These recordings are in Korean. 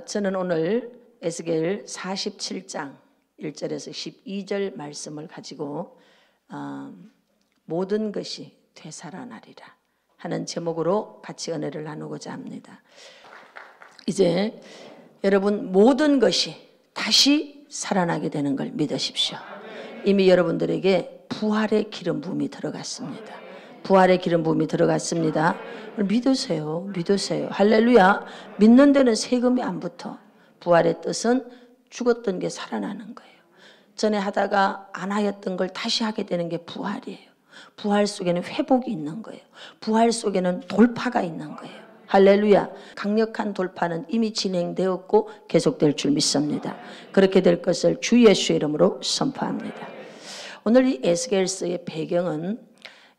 저는 오늘 에스겔 47장 1절에서 12절 말씀을 가지고 모든 것이 되살아나리라 하는 제목으로 같이 은혜를 나누고자 합니다. 이제 여러분 모든 것이 다시 살아나게 되는 걸 믿으십시오. 이미 여러분들에게 부활의 기름 부음이 들어갔습니다. 부활의 기름 부음이 들어갔습니다. 믿으세요. 믿으세요. 할렐루야. 믿는 데는 세금이 안 붙어. 부활의 뜻은 죽었던 게 살아나는 거예요. 전에 하다가 안 하였던 걸 다시 하게 되는 게 부활이에요. 부활 속에는 회복이 있는 거예요. 부활 속에는 돌파가 있는 거예요. 할렐루야. 강력한 돌파는 이미 진행되었고 계속될 줄 믿습니다. 그렇게 될 것을 주 예수의 이름으로 선포합니다. 오늘 이 에스겔서의 배경은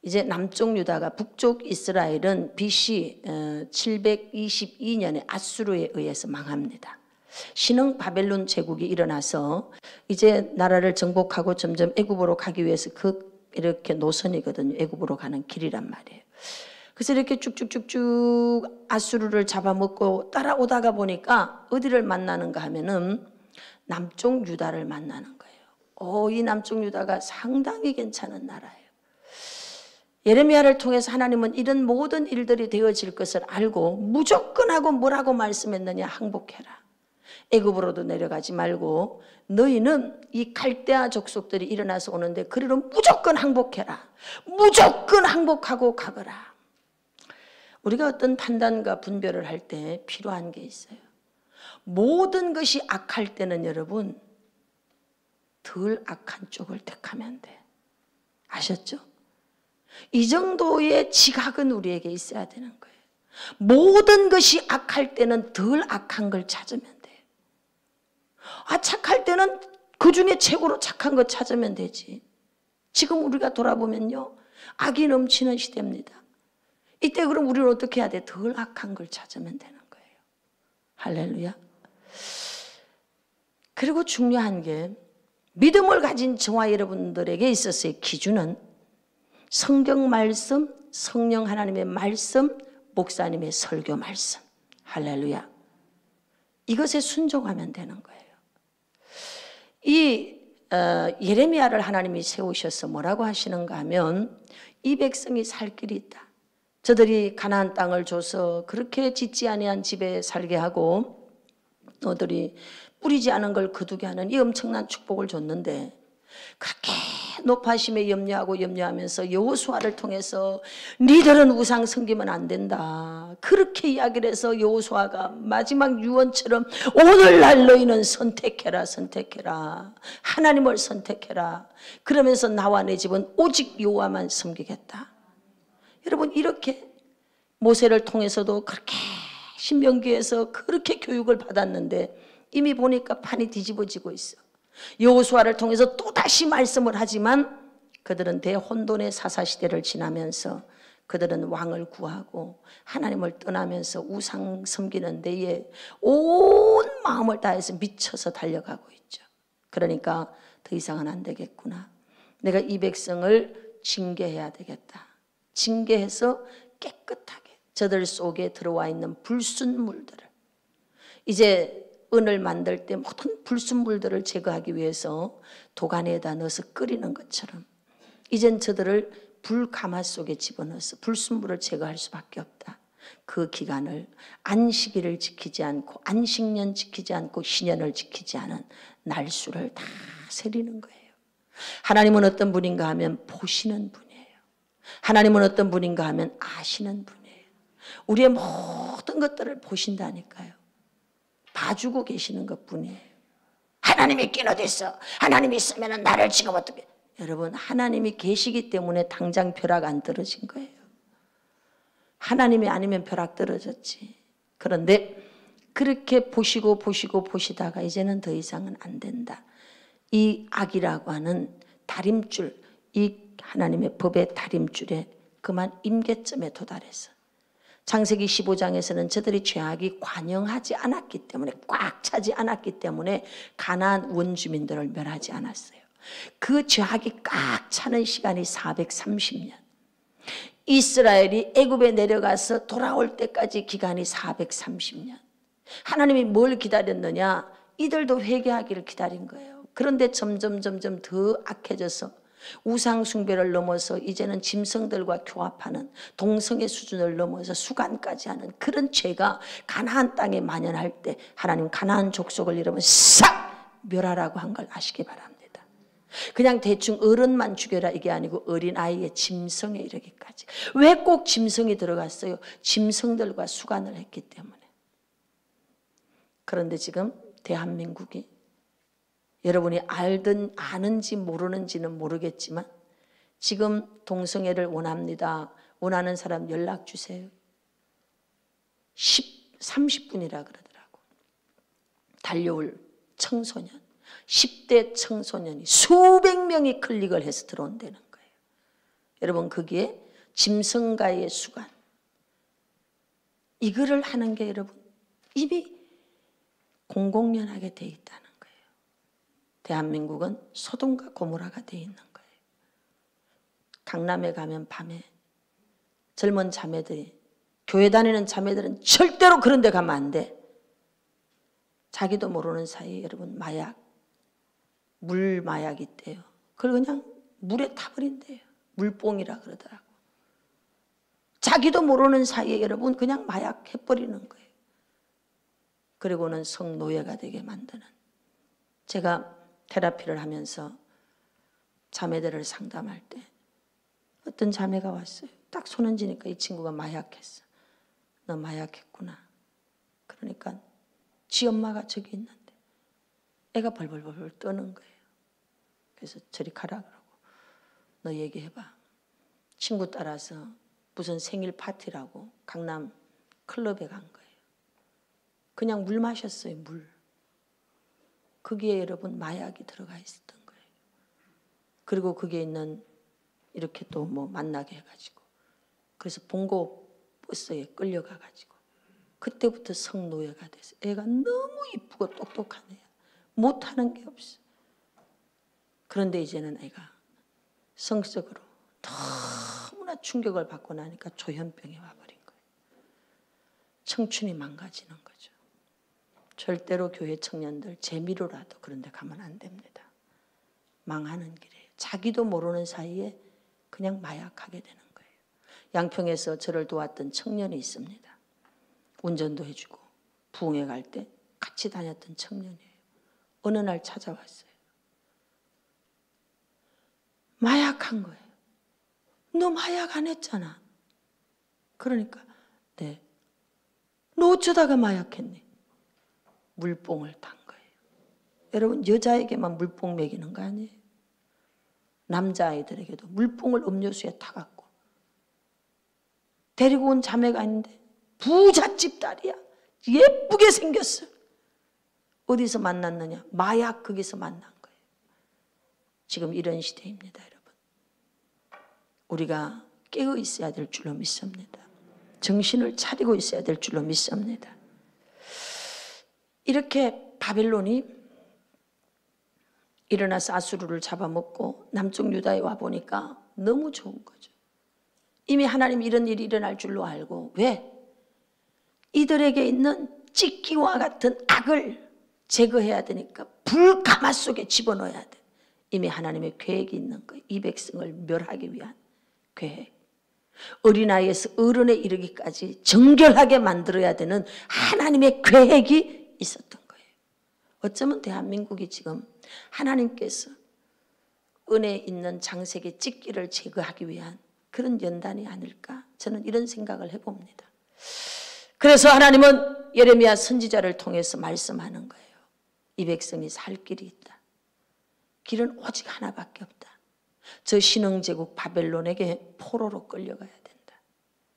이제 남쪽 유다가 북쪽 이스라엘은 BC 722년에 아수르에 의해서 망합니다. 신흥 바벨론 제국이 일어나서 이제 나라를 정복하고 점점 애굽으로 가기 위해서 이렇게 노선이거든요. 애굽으로 가는 길이란 말이에요. 그래서 이렇게 쭉쭉쭉쭉 아수르를 잡아먹고 따라오다가 보니까 어디를 만나는가 하면은 남쪽 유다를 만나는 거예요. 이 남쪽 유다가 상당히 괜찮은 나라예요. 예레미야를 통해서 하나님은 이런 모든 일들이 되어질 것을 알고 무조건 하고 뭐라고 말씀했느냐? 항복해라. 애굽으로도 내려가지 말고 너희는 이 갈대아 족속들이 일어나서 오는데 그리로 무조건 항복해라. 무조건 항복하고 가거라. 우리가 어떤 판단과 분별을 할 때 필요한 게 있어요. 모든 것이 악할 때는 여러분 덜 악한 쪽을 택하면 돼. 아셨죠? 이 정도의 지각은 우리에게 있어야 되는 거예요. 모든 것이 악할 때는 덜 악한 걸 찾으면 돼요. 착할 때는 그 중에 최고로 착한 거 찾으면 되지. 지금 우리가 돌아보면요, 악이 넘치는 시대입니다. 이때 그럼 우리는 어떻게 해야 돼? 덜 악한 걸 찾으면 되는 거예요. 할렐루야. 그리고 중요한 게 믿음을 가진 저와 여러분들에게 있어서의 기준은 성경 말씀, 성령 하나님의 말씀, 목사님의 설교 말씀. 할렐루야. 이것에 순종하면 되는 거예요. 이 예레미야를 하나님이 세우셔서 뭐라고 하시는가 하면 이 백성이 살 길이 있다. 저들이 가나안 땅을 줘서 그렇게 짓지 아니한 집에 살게 하고 너들이 뿌리지 않은 걸 거두게 하는 이 엄청난 축복을 줬는데 그렇게 높아심에 염려하면서 여호수아를 통해서 니들은 우상 섬기면 안 된다. 그렇게 이야기를 해서 여호수아가 마지막 유언처럼 오늘날 너희는 선택해라. 하나님을 선택해라. 그러면서 나와 내 집은 오직 여호와만 섬기겠다. 여러분 이렇게 모세를 통해서도 그렇게 신명기에서 그렇게 교육을 받았는데 이미 보니까 판이 뒤집어지고 있어. 여호수아를 통해서 또다시 말씀을 하지만 그들은 대혼돈의 사사시대를 지나면서 그들은 왕을 구하고 하나님을 떠나면서 우상 섬기는 데에 온 마음을 다해서 미쳐서 달려가고 있죠. 그러니까 더 이상은 안 되겠구나. 내가 이 백성을 징계해야 되겠다. 징계해서 깨끗하게 저들 속에 들어와 있는 불순물들을 이제 은을 만들 때 모든 불순물들을 제거하기 위해서 도가니에다 넣어서 끓이는 것처럼 이젠 저들을 불가마 속에 집어넣어서 불순물을 제거할 수밖에 없다. 그 기간을 안식일을 지키지 않고 안식년 지키지 않고 신년을 지키지 않은 날수를 다 세리는 거예요. 하나님은 어떤 분인가 하면 보시는 분이에요. 하나님은 어떤 분인가 하면 아시는 분이에요. 우리의 모든 것들을 보신다니까요. 봐주고 계시는 것뿐이에요. 하나님이 끼어들었어. 하나님이 있으면 나를 지금 어떻게. 여러분 하나님이 계시기 때문에 당장 벼락 안 떨어진 거예요. 하나님이 아니면 벼락 떨어졌지. 그런데 그렇게 보시다가 이제는 더 이상은 안 된다. 이 악이라고 하는 다림줄, 이 하나님의 법의 다림줄에 그만 임계점에 도달해서 창세기 15장에서는 저들이 죄악이 관영하지 않았기 때문에 꽉 차지 않았기 때문에 가나안 원주민들을 멸하지 않았어요. 그 죄악이 꽉 차는 시간이 430년. 이스라엘이 애굽에 내려가서 돌아올 때까지 기간이 430년. 하나님이 뭘 기다렸느냐? 이들도 회개하기를 기다린 거예요. 그런데 점점 더 악해져서 우상 숭배를 넘어서 이제는 짐승들과 교합하는 동성애 수준을 넘어서 수간까지 하는 그런 죄가 가나안 땅에 만연할 때 하나님 가나안 족속을 이러면 싹 멸하라고 한 걸 아시기 바랍니다. 그냥 대충 어른만 죽여라 이게 아니고 어린아이의 짐승에 이르기까지. 왜 꼭 짐승이 들어갔어요? 짐승들과 수간을 했기 때문에. 그런데 지금 대한민국이 여러분이 알든 아는지 모르는지는 모르겠지만 지금 동성애를 원합니다. 원하는 사람 연락 주세요. 30분이라 그러더라고. 달려올 청소년, 10대 청소년이 수백 명이 클릭을 해서 들어온다는 거예요. 여러분 거기에 짐승과의 수간 이거를 하는 게 여러분 이미 공공연하게 돼 있다는 거예요. 대한민국은 소돔과 고모라가 돼 있는 거예요. 강남에 가면 밤에 젊은 자매들이 교회 다니는 자매들은 절대로 그런 데 가면 안 돼. 자기도 모르는 사이에 여러분 마약, 물 마약이 있대요. 그걸 그냥 물에 타버린대요. 물뽕이라 그러더라고. 자기도 모르는 사이에 여러분 그냥 마약 해버리는 거예요. 그리고는 성노예가 되게 만드는. 제가 테라피를 하면서 자매들을 상담할 때 어떤 자매가 왔어요. 딱 손 얹으니까 이 친구가 마약했어. 너 마약했구나. 그러니까 지 엄마가 저기 있는데 애가 벌벌벌 떠는 거예요. 그래서 저리 가라 그러고 너 얘기해봐. 친구 따라서 무슨 생일 파티라고 강남 클럽에 간 거예요. 그냥 물 마셨어요. 물. 거기에 여러분 마약이 들어가 있었던 거예요. 그리고 거기에 있는 이렇게 또 뭐 만나게 해가지고 그래서 봉고 버스에 끌려가가지고 그때부터 성노예가 돼서 애가 너무 이쁘고 똑똑한 애야. 못하는 게 없어. 그런데 이제는 애가 성적으로 너무나 충격을 받고 나니까 조현병이 와버린 거예요. 청춘이 망가지는 거죠. 절대로 교회 청년들 재미로라도 그런 데 가면 안 됩니다. 망하는 길이에요. 자기도 모르는 사이에 그냥 마약하게 되는 거예요. 양평에서 저를 도왔던 청년이 있습니다. 운전도 해주고 부흥회 갈 때 같이 다녔던 청년이에요. 어느 날 찾아왔어요. 마약한 거예요. 너 마약 안 했잖아. 그러니까 네. 너 어쩌다가 마약했니? 물뽕을 탄 거예요. 여러분 여자에게만 물뽕 먹이는 거 아니에요? 남자아이들에게도 물뽕을 음료수에 타갖고 데리고 온 자매가 있는데 부잣집 딸이야. 예쁘게 생겼어. 어디서 만났느냐? 마약 거기서 만난 거예요. 지금 이런 시대입니다, 여러분. 우리가 깨어 있어야 될 줄로 믿습니다. 정신을 차리고 있어야 될 줄로 믿습니다. 이렇게 바벨론이 일어나서 아수르를 잡아먹고 남쪽 유다에 와보니까 너무 좋은 거죠. 이미 하나님 이런 일이 일어날 줄로 알고 왜? 이들에게 있는 찢기와 같은 악을 제거해야 되니까 불가마 속에 집어넣어야 돼. 이미 하나님의 계획이 있는 거예요. 이 백성을 멸하기 위한 계획. 어린아이에서 어른에 이르기까지 정결하게 만들어야 되는 하나님의 계획이 있었던 거예요. 어쩌면 대한민국이 지금 하나님께서 은혜 있는 장색의 찢기를 제거하기 위한 그런 연단이 아닐까 저는 이런 생각을 해봅니다. 그래서 하나님은 예레미야 선지자를 통해서 말씀하는 거예요. 이 백성이 살 길이 있다. 길은 오직 하나밖에 없다. 저 신흥제국 바벨론에게 포로로 끌려가야 된다.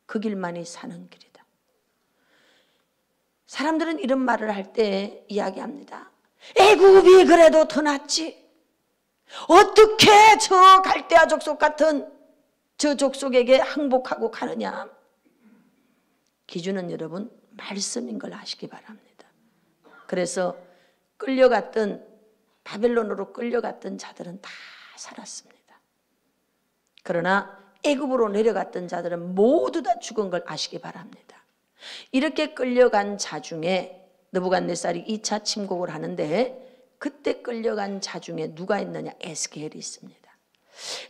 그 길만이 사는 길이다. 사람들은 이런 말을 할 때 이야기합니다. 애굽이 그래도 더 낫지. 어떻게 저 갈대아 족속 같은 저 족속에게 항복하고 가느냐. 기준은 여러분 말씀인 걸 아시기 바랍니다. 그래서 끌려갔던 바벨론으로 끌려갔던 자들은 다 살았습니다. 그러나 애굽으로 내려갔던 자들은 모두 다 죽은 걸 아시기 바랍니다. 이렇게 끌려간 자 중에 느부갓네살이 2차 침공을 하는데 그때 끌려간 자 중에 누가 있느냐? 에스겔이 있습니다.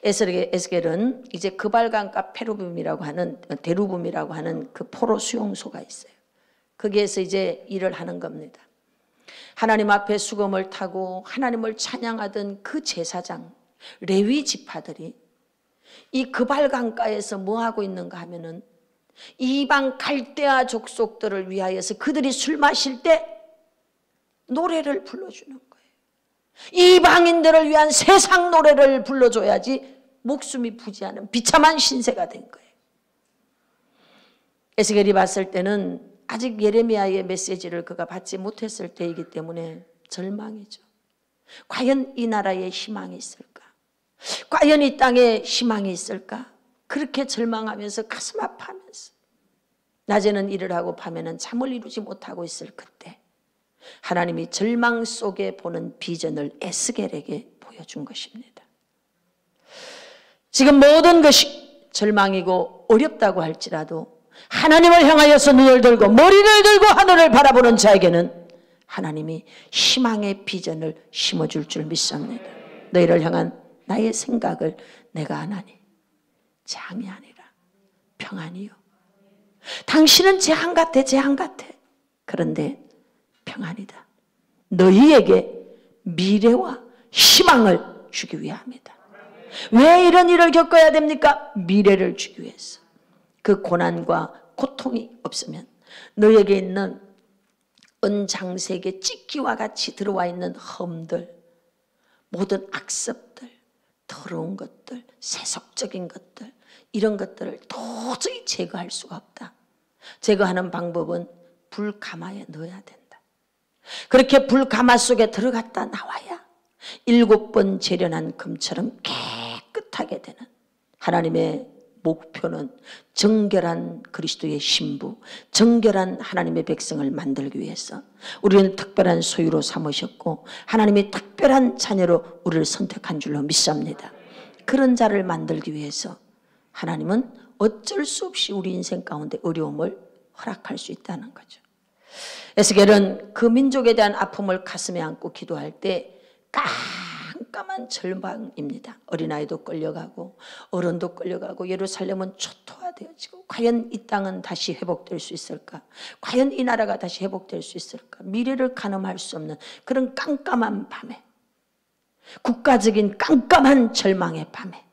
에스겔은 이제 그발강가 페루빔이라고 하는 데루빔이라고 하는 그 포로 수용소가 있어요. 거기에서 이제 일을 하는 겁니다. 하나님 앞에 수금을 타고 하나님을 찬양하던 그 제사장 레위 지파들이 이 그발강가에서 뭐 하고 있는가 하면은 이방 갈대아 족속들을 위하여서 그들이 술 마실 때 노래를 불러주는 거예요. 이방인들을 위한 세상 노래를 불러줘야지 목숨이 부지하는 비참한 신세가 된 거예요. 에스겔이 봤을 때는 아직 예레미야의 메시지를 그가 받지 못했을 때이기 때문에 절망이죠. 과연 이 나라에 희망이 있을까? 과연 이 땅에 희망이 있을까? 그렇게 절망하면서 가슴 아파하면서 낮에는 일을 하고 밤에는 잠을 이루지 못하고 있을 그때 하나님이 절망 속에 보는 비전을 에스겔에게 보여준 것입니다. 지금 모든 것이 절망이고 어렵다고 할지라도 하나님을 향하여서 눈을 들고 머리를 들고 하늘을 바라보는 자에게는 하나님이 희망의 비전을 심어줄 줄 믿습니다. 너희를 향한 나의 생각을 내가 아나니 재앙이 아니라 평안이요. 당신은 재앙 같아, 재앙 같아. 그런데 평안이다. 너희에게 미래와 희망을 주기 위함이다. 왜 이런 일을 겪어야 됩니까? 미래를 주기 위해서. 그 고난과 고통이 없으면 너에게 있는 은장색의 찢기와 같이 들어와 있는 험들, 모든 악습들, 더러운 것들, 세속적인 것들, 이런 것들을 도저히 제거할 수가 없다. 제거하는 방법은 불가마에 넣어야 된다. 그렇게 불가마 속에 들어갔다 나와야 7번 재련한 금처럼 깨끗하게 되는 하나님의 목표는 정결한 그리스도의 신부, 정결한 하나님의 백성을 만들기 위해서 우리는 특별한 소유로 삼으셨고 하나님이 특별한 자녀로 우리를 선택한 줄로 믿습니다. 그런 자를 만들기 위해서 하나님은 어쩔 수 없이 우리 인생 가운데 어려움을 허락할 수 있다는 거죠. 에스겔은 그 민족에 대한 아픔을 가슴에 안고 기도할 때 깜깜한 절망입니다. 어린아이도 끌려가고 어른도 끌려가고 예루살렘은 초토화되어지고 과연 이 땅은 다시 회복될 수 있을까? 과연 이 나라가 다시 회복될 수 있을까? 미래를 가늠할 수 없는 그런 깜깜한 밤에, 국가적인 깜깜한 절망의 밤에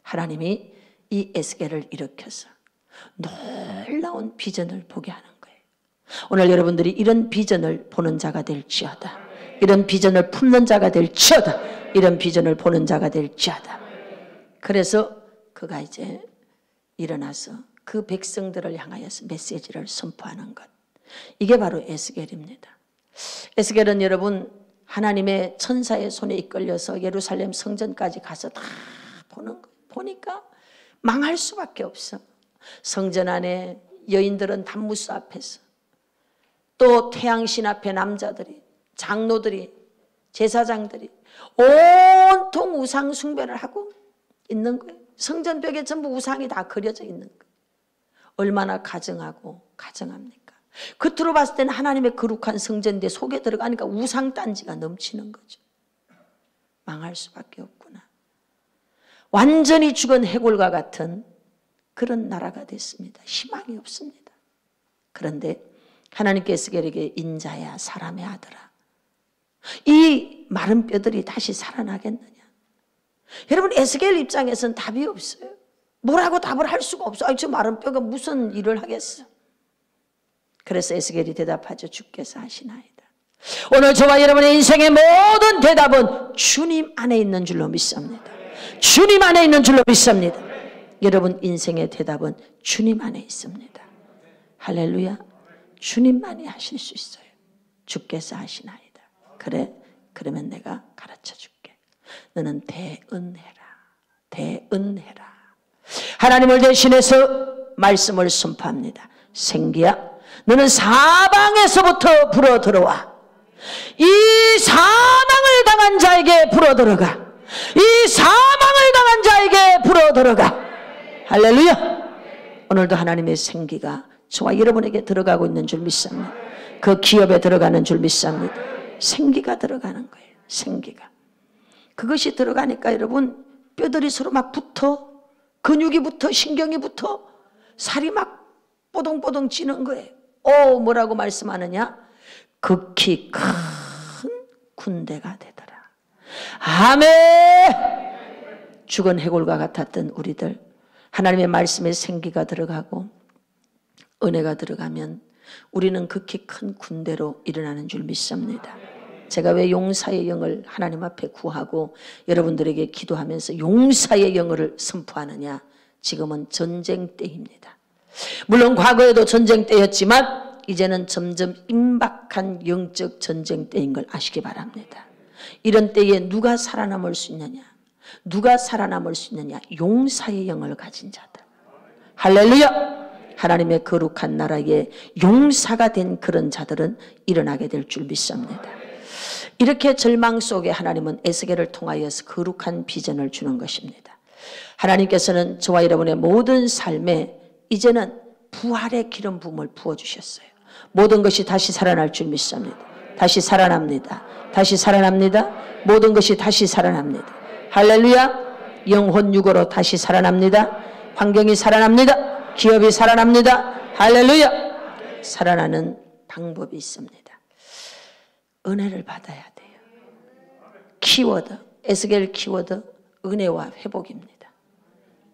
하나님이 이 에스겔을 일으켜서 놀라운 비전을 보게 하는 거예요. 오늘 여러분들이 이런 비전을 보는 자가 될지어다. 이런 비전을 품는 자가 될지어다. 이런 비전을 보는 자가 될지어다. 그래서 그가 이제 일어나서 그 백성들을 향하여서 메시지를 선포하는 것. 이게 바로 에스겔입니다. 에스겔은 여러분 하나님의 천사의 손에 이끌려서 예루살렘 성전까지 가서 다 보는 거예요. 보니까 망할 수밖에 없어. 성전 안에 여인들은 단무스 앞에서 또 태양신 앞에 남자들이 장로들이 제사장들이 온통 우상 숭배를 하고 있는 거예요. 성전벽에 전부 우상이 다 그려져 있는 거예요. 얼마나 가증하고 가증합니까? 겉으로 봤을 때는 하나님의 거룩한 성전인데 속에 들어가니까 우상 단지가 넘치는 거죠. 망할 수밖에 없구나. 완전히 죽은 해골과 같은 그런 나라가 됐습니다. 희망이 없습니다. 그런데 하나님께 에스겔에게 인자야 사람의 아들아, 이 마른 뼈들이 다시 살아나겠느냐? 여러분 에스겔 입장에서는 답이 없어요. 뭐라고 답을 할 수가 없어. 저 마른 뼈가 무슨 일을 하겠어? 그래서 에스겔이 대답하죠. 주께서 하시나이다. 오늘 저와 여러분의 인생의 모든 대답은 주님 안에 있는 줄로 믿습니다. 주님 안에 있는 줄로 믿습니다. 여러분 인생의 대답은 주님 안에 있습니다. 할렐루야. 주님만이 하실 수 있어요. 주께서 하시나이다. 그래? 그러면 내가 가르쳐 줄게. 너는 대은해라. 대은해라. 하나님을 대신해서 말씀을 선포합니다. 생기야, 너는 사방에서부터 불어 들어와. 이 사망을 당한 자에게 불어 들어가. 이 사망을 당한 자에게 불어 들어가. 할렐루야. 오늘도 하나님의 생기가 저와 여러분에게 들어가고 있는 줄 믿습니다. 그 기업에 들어가는 줄 믿습니다. 생기가 들어가는 거예요. 생기가. 그것이 들어가니까 여러분 뼈들이 서로 막 붙어, 근육이 붙어, 신경이 붙어, 살이 막 뽀동뽀동 찌는 거예요. 뭐라고 말씀하느냐? 극히 큰 군대가 되더라. 아멘. 죽은 해골과 같았던 우리들, 하나님의 말씀에 생기가 들어가고 은혜가 들어가면 우리는 극히 큰 군대로 일어나는 줄 믿습니다. 제가 왜 용사의 영을 하나님 앞에 구하고 여러분들에게 기도하면서 용사의 영을 선포하느냐? 지금은 전쟁 때입니다. 물론 과거에도 전쟁 때였지만 이제는 점점 임박한 영적 전쟁 때인 걸 아시기 바랍니다. 이런 때에 누가 살아남을 수 있느냐? 누가 살아남을 수 있느냐? 용사의 영을 가진 자들. 할렐루야! 하나님의 거룩한 나라에 용사가 된 그런 자들은 일어나게 될 줄 믿습니다. 이렇게 절망 속에 하나님은 에스겔을 통하여서 거룩한 비전을 주는 것입니다. 하나님께서는 저와 여러분의 모든 삶에 이제는 부활의 기름 부음을 부어주셨어요. 모든 것이 다시 살아날 줄 믿습니다. 다시 살아납니다. 다시 살아납니다. 모든 것이 다시 살아납니다. 할렐루야! 영혼 육으로 다시 살아납니다. 환경이 살아납니다. 기업이 살아납니다. 할렐루야! 살아나는 방법이 있습니다. 은혜를 받아야 돼요. 키워드, 에스겔 키워드, 은혜와 회복입니다.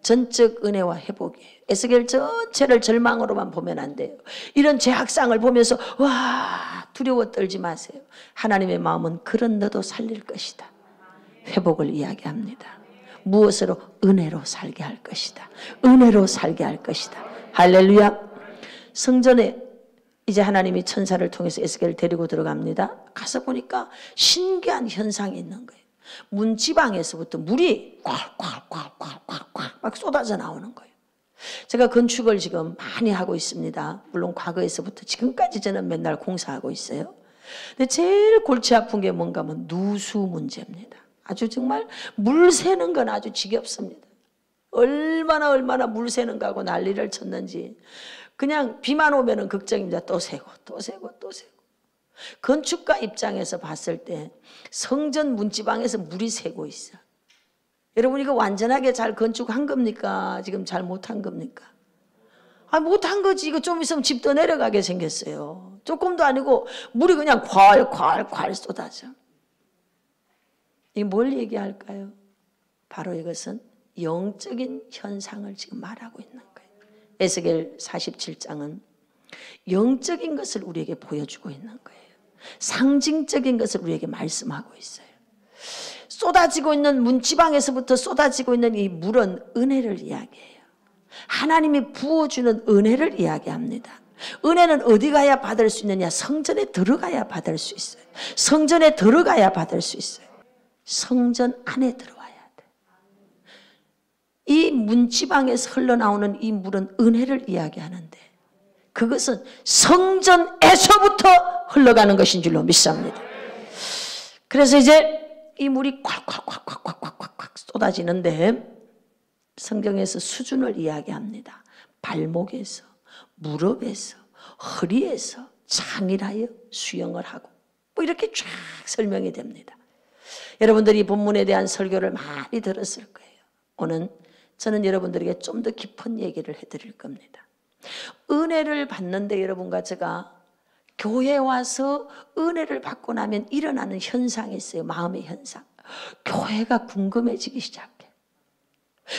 전적 은혜와 회복이에요. 에스겔 전체를 절망으로만 보면 안 돼요. 이런 죄악상을 보면서 와 두려워 떨지 마세요. 하나님의 마음은 그런 너도 살릴 것이다. 회복을 이야기합니다. 무엇으로? 은혜로 살게 할 것이다. 은혜로 살게 할 것이다. 할렐루야. 성전에 이제 하나님이 천사를 통해서 에스겔을 데리고 들어갑니다. 가서 보니까 신기한 현상이 있는 거예요. 문지방에서부터 물이 콸콸콸콸콸콸 막 쏟아져 나오는 거예요. 제가 건축을 지금 많이 하고 있습니다. 물론 과거에서부터 지금까지 저는 맨날 공사하고 있어요. 근데 제일 골치 아픈 게 뭔가 하면 누수 문제입니다. 아주 정말 물 새는 건 아주 지겹습니다. 얼마나 물 새는가 하고 난리를 쳤는지 그냥 비만 오면은 걱정입니다. 또 새고 또 새고 또 새고. 건축가 입장에서 봤을 때 성전 문지방에서 물이 새고 있어. 여러분 이거 완전하게 잘 건축한 겁니까? 지금 잘 못한 겁니까? 못한 거지. 이거 좀 있으면 집 더 내려가게 생겼어요. 조금도 아니고 물이 그냥 콸콸콸 쏟아져. 이게 뭘 얘기할까요? 바로 이것은 영적인 현상을 지금 말하고 있는 거예요. 에스겔 47장은 영적인 것을 우리에게 보여주고 있는 거예요. 상징적인 것을 우리에게 말씀하고 있어요. 쏟아지고 있는 문지방에서부터 쏟아지고 있는 이 물은 은혜를 이야기해요. 하나님이 부어주는 은혜를 이야기합니다. 은혜는 어디 가야 받을 수 있느냐? 성전에 들어가야 받을 수 있어요. 성전에 들어가야 받을 수 있어요. 성전 안에 들어와야 돼. 이 문지방에서 흘러나오는 이 물은 은혜를 이야기하는데 그것은 성전에서부터 흘러가는 것인 줄로 믿습니다. 그래서 이제 이 물이 콱콱콱콱콱콱 쏟아지는데 성경에서 수준을 이야기합니다. 발목에서, 무릎에서, 허리에서 창이라여 수영을 하고 뭐 이렇게 쫙 설명이 됩니다. 여러분들이 본문에 대한 설교를 많이 들었을 거예요. 오늘 저는 여러분들에게 좀 더 깊은 얘기를 해드릴 겁니다. 은혜를 받는데 여러분과 제가 교회에 와서 은혜를 받고 나면 일어나는 현상이 있어요. 마음의 현상. 교회가 궁금해지기 시작해.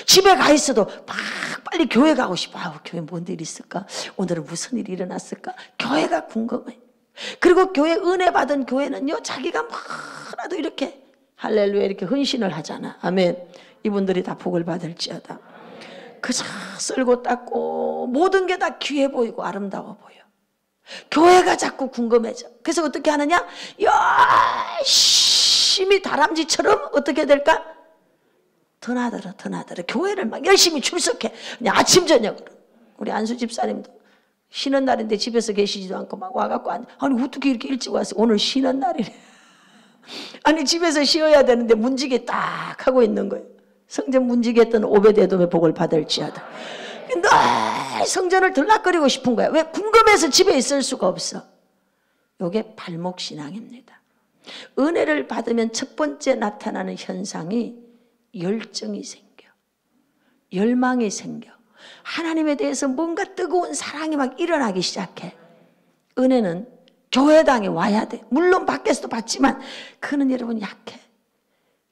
집에 가 있어도 막 빨리 교회 가고 싶어. 교회 뭔 일이 있을까? 오늘은 무슨 일이 일어났을까? 교회가 궁금해. 그리고 교회 은혜 받은 교회는요, 자기가 뭐라도 이렇게 할렐루야 이렇게 헌신을 하잖아. 아멘. 이분들이 다 복을 받을지어다. 그저 쓸고 닦고 모든 게 다 귀해 보이고 아름다워 보여. 교회가 자꾸 궁금해져. 그래서 어떻게 하느냐? 열심히 다람쥐처럼 어떻게 될까? 더 나들어. 교회를 막 열심히 출석해. 그냥 아침 저녁으로. 우리 안수 집사님도 쉬는 날인데 집에서 계시지도 않고 막 와갖고 아니 어떻게 이렇게 일찍 왔어? 오늘 쉬는 날이래. 아니 집에서 쉬어야 되는데 문지기 딱 하고 있는 거예요. 성전 문지기했던 오베데돔의 복을 받을지어다. 늘 성전을 들락거리고 싶은 거야. 왜? 궁금해서 집에 있을 수가 없어. 이게 발목신앙입니다. 은혜를 받으면 첫 번째 나타나는 현상이 열정이 생겨. 열망이 생겨. 하나님에 대해서 뭔가 뜨거운 사랑이 막 일어나기 시작해. 은혜는 교회당에 와야 돼. 물론 밖에서도 받지만 그는 여러분 약해.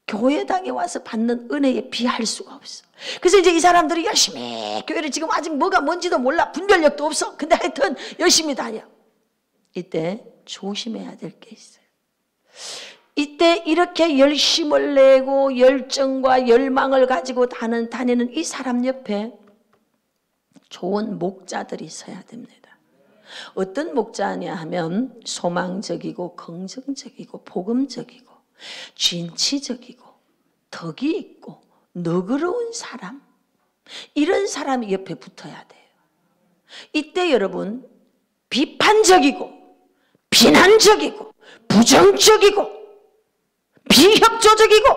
교회당에 와서 받는 은혜에 비할 수가 없어. 그래서 이제 이 사람들이 열심히 교회를 지금 아직 뭐가 뭔지도 몰라. 분별력도 없어. 근데 하여튼 열심히 다녀. 이때 조심해야 될 게 있어요. 이때 이렇게 열심을 내고 열정과 열망을 가지고 다니는 이 사람 옆에 좋은 목자들이 서야 됩니다. 어떤 목자냐 하면 소망적이고 긍정적이고 복음적이고 진취적이고 덕이 있고 너그러운 사람, 이런 사람이 옆에 붙어야 돼요. 이때 여러분 비판적이고 비난적이고 부정적이고 비협조적이고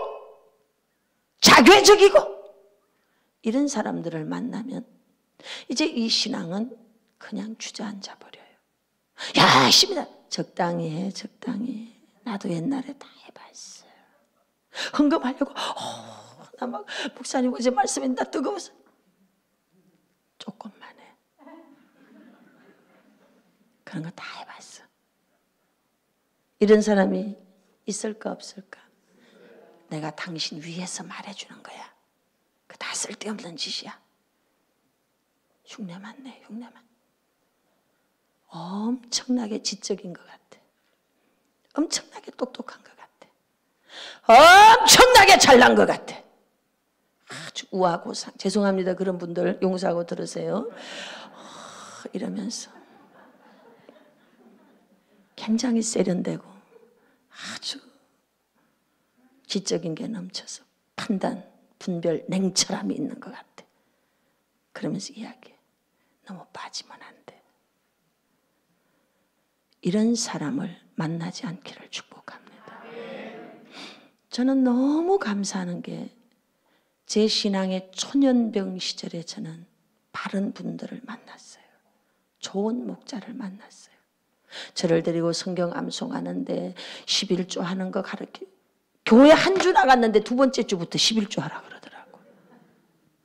자괴적이고 이런 사람들을 만나면 이제 이 신앙은 그냥 주저앉아 버려요. 열심히 적당히 해, 적당히. 나도 옛날에 다 해봤어요. 헌금하려고 나 막 목사님 어제 말씀이 나 뜨거워서 조금만 해. 그런 거 다 해봤어. 이런 사람이 있을까 없을까? 내가 당신 위해서 말해주는 거야. 그 다 쓸데없는 짓이야. 흉내만 내, 흉내만. 엄청나게 지적인 것 같아. 엄청나게 똑똑한 것 같아. 엄청나게 잘난 것 같아. 아주 우아고 죄송합니다. 그런 분들 용서하고 들으세요. 이러면서 굉장히 세련되고 아주 지적인 게 넘쳐서 판단, 분별, 냉철함이 있는 것 같아. 그러면서 이야기해. 너무 빠지면 안 돼. 이런 사람을 만나지 않기를 축복합니다. 저는 너무 감사하는 게 제 신앙의 초년병 시절에 저는 바른 분들을 만났어요. 좋은 목자를 만났어요. 저를 데리고 성경 암송하는데 11조 하는 거 가르쳐. 교회 한 주 나갔는데 두 번째 주부터 11조 하라 그러더라고.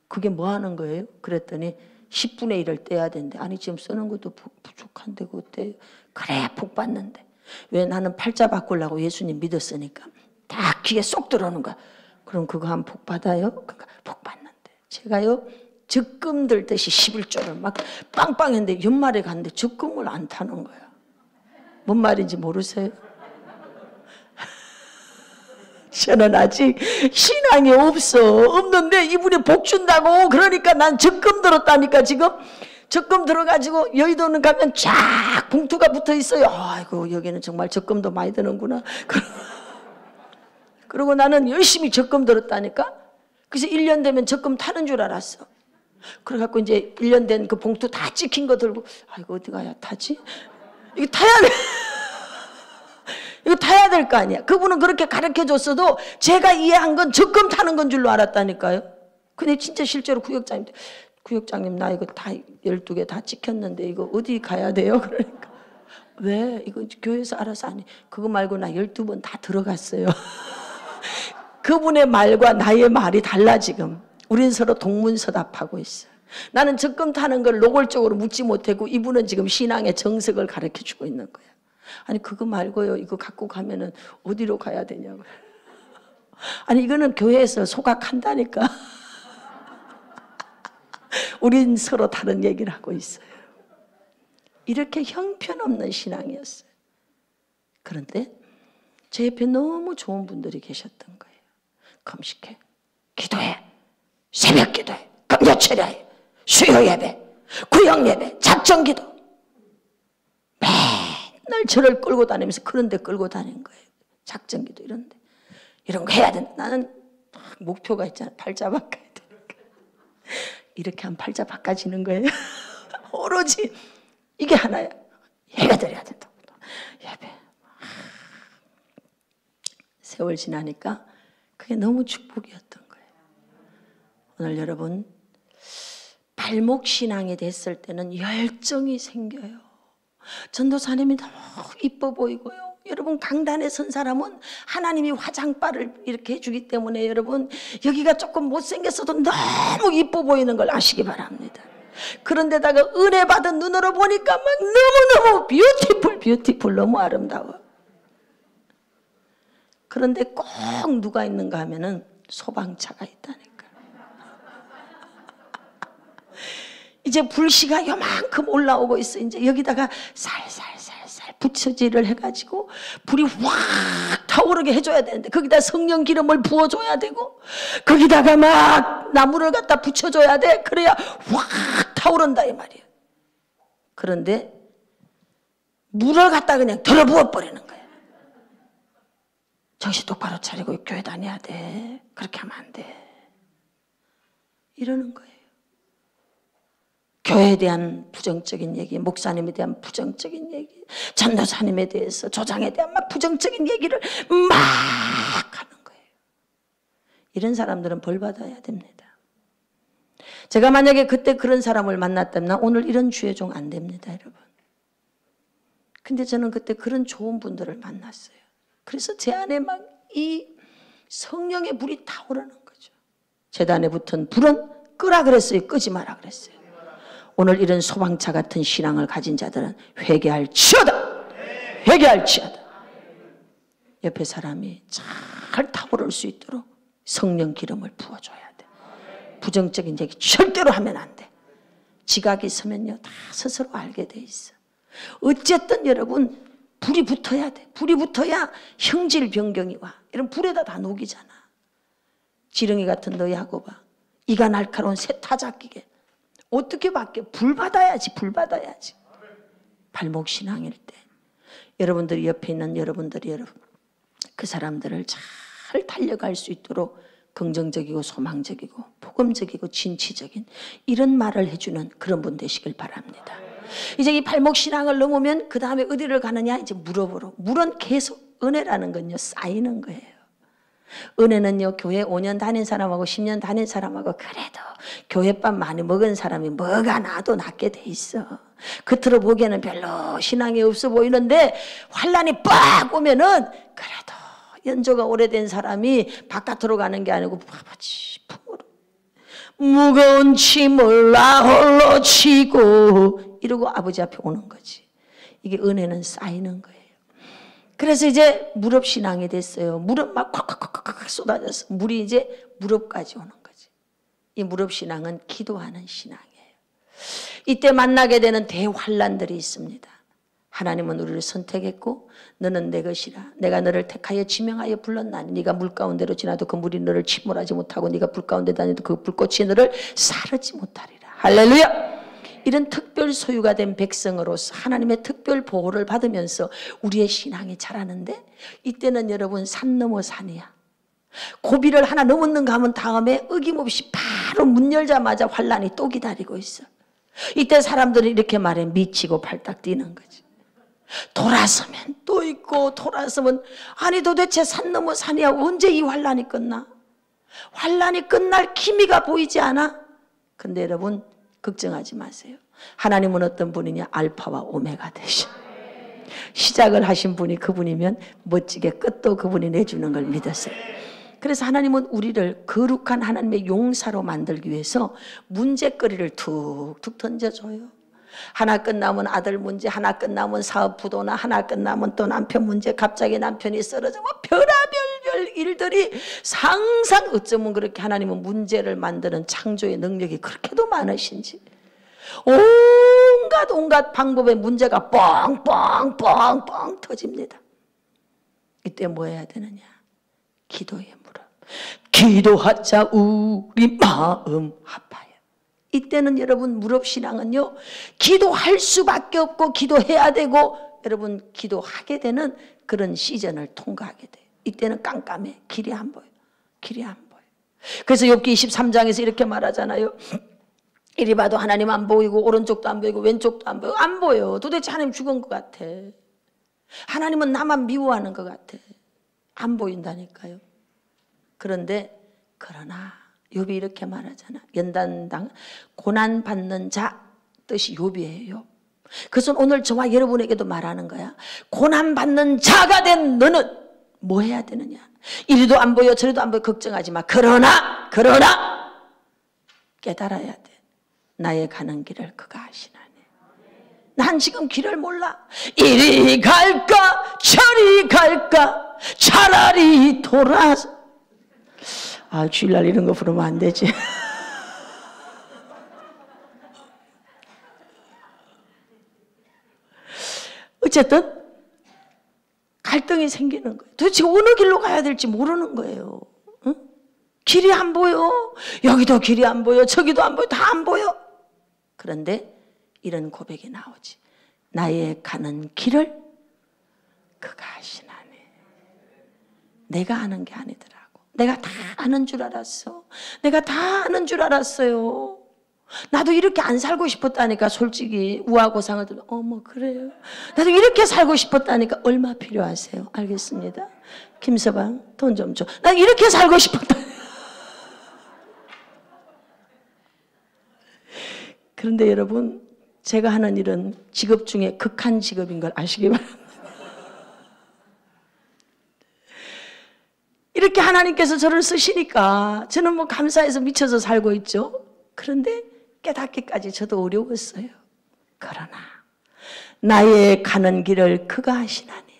그게 뭐 하는 거예요? 그랬더니 10분의 1을 떼야 된대. 아니 지금 쓰는 것도 부족한데 그거 떼요. 그래야 복 받는데. 왜? 나는 팔자 바꾸려고 예수님 믿었으니까 딱 귀에 쏙 들어오는 거야. 그럼 그거 하면 복 받아요? 그러니까 복 받는데. 제가요 적금 들듯이 11조를 막 빵빵 했는데 연말에 갔는데 적금을 안 타는 거야. 뭔 말인지 모르세요? 저는 아직 신앙이 없는데 이분이 복 준다고 그러니까 난 적금 들었다니까. 지금 적금 들어가지고 여의도는 가면 쫙 봉투가 붙어 있어요. 아이고 여기는 정말 적금도 많이 드는구나. 그리고 나는 열심히 적금 들었다니까. 그래서 1년 되면 적금 타는 줄 알았어. 그래갖고 이제 1년 된 그 봉투 다 찍힌 거 들고 아이고 어디 가야 타지? 이거 타야 돼. 이거 타야 될 거 아니야. 그분은 그렇게 가르쳐줬어도 제가 이해한 건 적금 타는 건 줄로 알았다니까요. 근데 진짜 실제로 구역장님 나 이거 다 12개 다 찍혔는데 이거 어디 가야 돼요? 그러니까 왜? 이거 교회에서 알아서 안 해. 그거 말고 나 12번 다 들어갔어요. 그분의 말과 나의 말이 달라 지금. 우린 서로 동문서답하고 있어요. 나는 적금 타는 걸 노골적으로 묻지 못하고 이분은 지금 신앙의 정석을 가르쳐주고 있는 거야. 아니 그거 말고요. 이거 갖고 가면은 어디로 가야 되냐고. 아니 이거는 교회에서 소각한다니까. 우린 서로 다른 얘기를 하고 있어요. 이렇게 형편없는 신앙이었어요. 그런데 제 옆에 너무 좋은 분들이 계셨던 거예요. 금식해, 기도해, 새벽 기도해, 금요 철야해, 수요 예배, 구역 예배, 작정 기도. 맨날 저를 끌고 다니면서 그런 데 끌고 다니는 거예요. 작정 기도 이런 거 해야 된다. 나는 목표가 있잖아. 팔자 바꿔야 되니까. 이렇게 하면 팔자 바꿔지는 거예요. 오로지 이게 하나야. 예배 드려야 된다고. 예배. 세월 지나니까 그게 너무 축복이었던 거예요. 오늘 여러분 발목신앙이 됐을 때는 열정이 생겨요. 전도사님이 너무 이뻐 보이고요. 여러분 강단에 선 사람은 하나님이 화장바를 이렇게 해주기 때문에 여러분 여기가 조금 못생겼어도 너무 이뻐 보이는 걸 아시기 바랍니다. 그런데다가 은혜 받은 눈으로 보니까 막 너무너무 뷰티풀 너무 아름다워. 그런데 꼭 누가 있는가 하면은 소방차가 있다니까. 이제 불씨가 요만큼 올라오고 있어. 이제 여기다가 살살 부처질을 해가지고 불이 확 타오르게 해줘야 되는데 거기다 성령 기름을 부어줘야 되고 거기다가 막 나무를 갖다 붙여줘야 돼. 그래야 확 타오른다 이 말이에요. 그런데 물을 갖다 그냥 덜어 부어버리는 거예요. 정신 똑바로 차리고 교회 다녀야 돼. 그렇게 하면 안 돼. 이러는 거예요. 교회에 대한 부정적인 얘기, 목사님에 대한 부정적인 얘기, 전도사님에 대해서, 조장에 대한 막 부정적인 얘기를 막 하는 거예요. 이런 사람들은 벌 받아야 됩니다. 제가 만약에 그때 그런 사람을 만났다면 오늘 이런 주의종 안 됩니다, 여러분. 근데 저는 그때 그런 좋은 분들을 만났어요. 그래서 제 안에 막 이 성령의 불이 타오르는 거죠. 제단에 붙은 불은 끄라 그랬어요, 끄지 마라 그랬어요. 오늘 이런 소방차 같은 신앙을 가진 자들은 회개할지어다. 회개할지어다. 옆에 사람이 잘 타오를 수 있도록 성령 기름을 부어줘야 돼. 부정적인 얘기 절대로 하면 안 돼. 지각이 서면요 다 스스로 알게 돼 있어. 어쨌든 여러분 불이 붙어야 돼. 불이 붙어야 형질 변경이 와. 이런 불에다 다 녹이잖아. 지렁이 같은 너희하고 봐. 이가 날카로운 새 타작기게. 어떻게 바뀌어? 불 받아야지. 불 받아야지. 발목 신앙일 때 여러분들이 옆에 있는 여러분들이 그 사람들을 잘 달려갈 수 있도록 긍정적이고 소망적이고 복음적이고 진취적인 이런 말을 해주는 그런 분 되시길 바랍니다. 이제 이 발목 신앙을 넘으면 그 다음에 어디를 가느냐? 이제 무릎으로. 물은 계속 은혜라는 건요 쌓이는 거예요. 은혜는요 교회 5년 다닌 사람하고 10년 다닌 사람하고 그래도 교회밥 많이 먹은 사람이 뭐가 나도 낫게 돼 있어. 겉으로 보기에는 별로 신앙이 없어 보이는데 환란이 빡 오면은 그래도 연조가 오래된 사람이 바깥으로 가는 게 아니고 바바지 품으로 무거운 짐을 나 홀로 지고 이러고 아버지 앞에 오는 거지. 이게 은혜는 쌓이는 거예요. 그래서 이제 무릎 신앙이 됐어요. 무릎 막 콱콱콱콱 쏟아졌어. 물이 이제 무릎까지 오는 거지. 이 무릎 신앙은 기도하는 신앙이에요. 이때 만나게 되는 대환란들이 있습니다. 하나님은 우리를 선택했고 너는 내 것이라. 내가 너를 택하여 지명하여 불렀나니 네가 물 가운데로 지나도 그 물이 너를 침몰하지 못하고 네가 불 가운데 다녀도 그 불꽃이 너를 사르지 못하리라. 할렐루야. 이런 특별 소유가 된 백성으로서 하나님의 특별 보호를 받으면서 우리의 신앙이 자라는데 이때는 여러분 산 넘어 산이야. 고비를 하나 넘었는가 하면 다음에 어김없이 바로 문 열자마자 환란이 또 기다리고 있어. 이때 사람들이 이렇게 말해 미치고 팔딱 뛰는 거지. 돌아서면 또 있고 돌아서면 아니 도대체 산 넘어 산이야. 언제 이 환란이 끝나? 환란이 끝날 기미가 보이지 않아? 근데 여러분 걱정하지 마세요. 하나님은 어떤 분이냐? 알파와 오메가 되셔. 시작을 하신 분이 그분이면 멋지게 끝도 그분이 내주는 걸 믿었어요. 그래서 하나님은 우리를 거룩한 하나님의 용사로 만들기 위해서 문제거리를 툭툭 던져줘요. 하나 끝나면 아들 문제, 하나 끝나면 사업 부도나, 하나 끝나면 또 남편 문제, 갑자기 남편이 쓰러져, 뭐 별의별 일들이 상상 어쩌면 그렇게 하나님은 문제를 만드는 창조의 능력이 그렇게도 많으신지 온갖 방법의 문제가 뻥뻥뻥뻥 터집니다. 이때 뭐 해야 되느냐? 기도의 무릎. 기도하자 우리 마음 아파요. 이때는 여러분 무릎 신앙은요 기도할 수밖에 없고 기도해야 되고 여러분 기도하게 되는 그런 시즌을 통과하게 돼요. 이때는 깜깜해. 길이 안 보여. 길이 안 보여. 그래서 욥기 23장에서 이렇게 말하잖아요. 이리 봐도 하나님 안 보이고 오른쪽도 안 보이고 왼쪽도 안 보이고 안 보여. 도대체 하나님 죽은 것 같아. 하나님은 나만 미워하는 것 같아. 안 보인다니까요. 그러나 욥이 이렇게 말하잖아. 연단당 고난받는 자 뜻이 욥이에요. 그것은 오늘 저와 여러분에게도 말하는 거야. 고난받는 자가 된 너는 뭐 해야 되느냐? 이리도 안 보여 저리도 안 보여 걱정하지 마. 그러나 깨달아야 돼. 나의 가는 길을 그가 아시나니. 난 지금 길을 몰라. 이리 갈까 저리 갈까 차라리 돌아서. 주일날 이런 거 부르면 안 되지. 어쨌든 갈등이 생기는 거예요. 도대체 어느 길로 가야 될지 모르는 거예요. 응? 길이 안 보여. 여기도 길이 안 보여. 저기도 안 보여. 다 안 보여. 그런데 이런 고백이 나오지. 나의 가는 길을 그가 아시나니. 내가 아는 게 아니더라고. 내가 다 아는 줄 알았어. 내가 다 아는 줄 알았어요. 나도 이렇게 안 살고 싶었다니까. 솔직히 우아고상을 들으면 어머 그래요. 나도 이렇게 살고 싶었다니까. 얼마 필요하세요? 알겠습니다. 김서방 돈 좀 줘. 나 이렇게 살고 싶었다. 그런데 여러분 제가 하는 일은 직업 중에 극한 직업인 걸 아시기 바랍니다. 이렇게 하나님께서 저를 쓰시니까 저는 뭐 감사해서 미쳐서 살고 있죠. 그런데 깨닫기까지 저도 어려웠어요. 그러나 나의 가는 길을 그가 하시나니.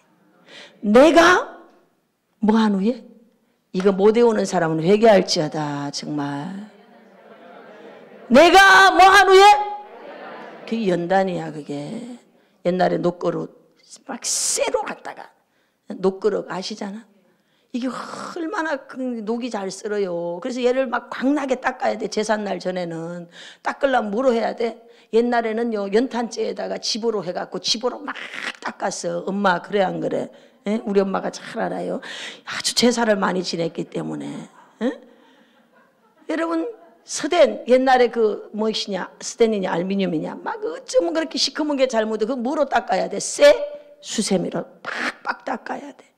내가 뭐한 후에 이거 못 외우는 사람은 회개할지어다. 정말 내가 뭐한 후에 그게 연단이야. 그게 옛날에 녹그릇 막 쇠로 갖다가 녹그릇 아시잖아. 이게 얼마나 녹이 잘 썰어요. 그래서 얘를 막 광나게 닦아야 돼. 제삿날 전에는. 닦으려면 뭐로 해야 돼? 옛날에는요 연탄재에다가 집으로 해갖고 집으로 막 닦았어. 엄마 그래 안 그래? 에? 우리 엄마가 잘 알아요. 아주 제사를 많이 지냈기 때문에. 에? 여러분 스텐 옛날에 그 무엇이냐 스텐이냐 알루미늄이냐 막 어쩌면 그렇게 시커먼 게 잘 묻어. 그거 뭐로 닦아야 돼? 쇠 수세미로 팍팍 닦아야 돼.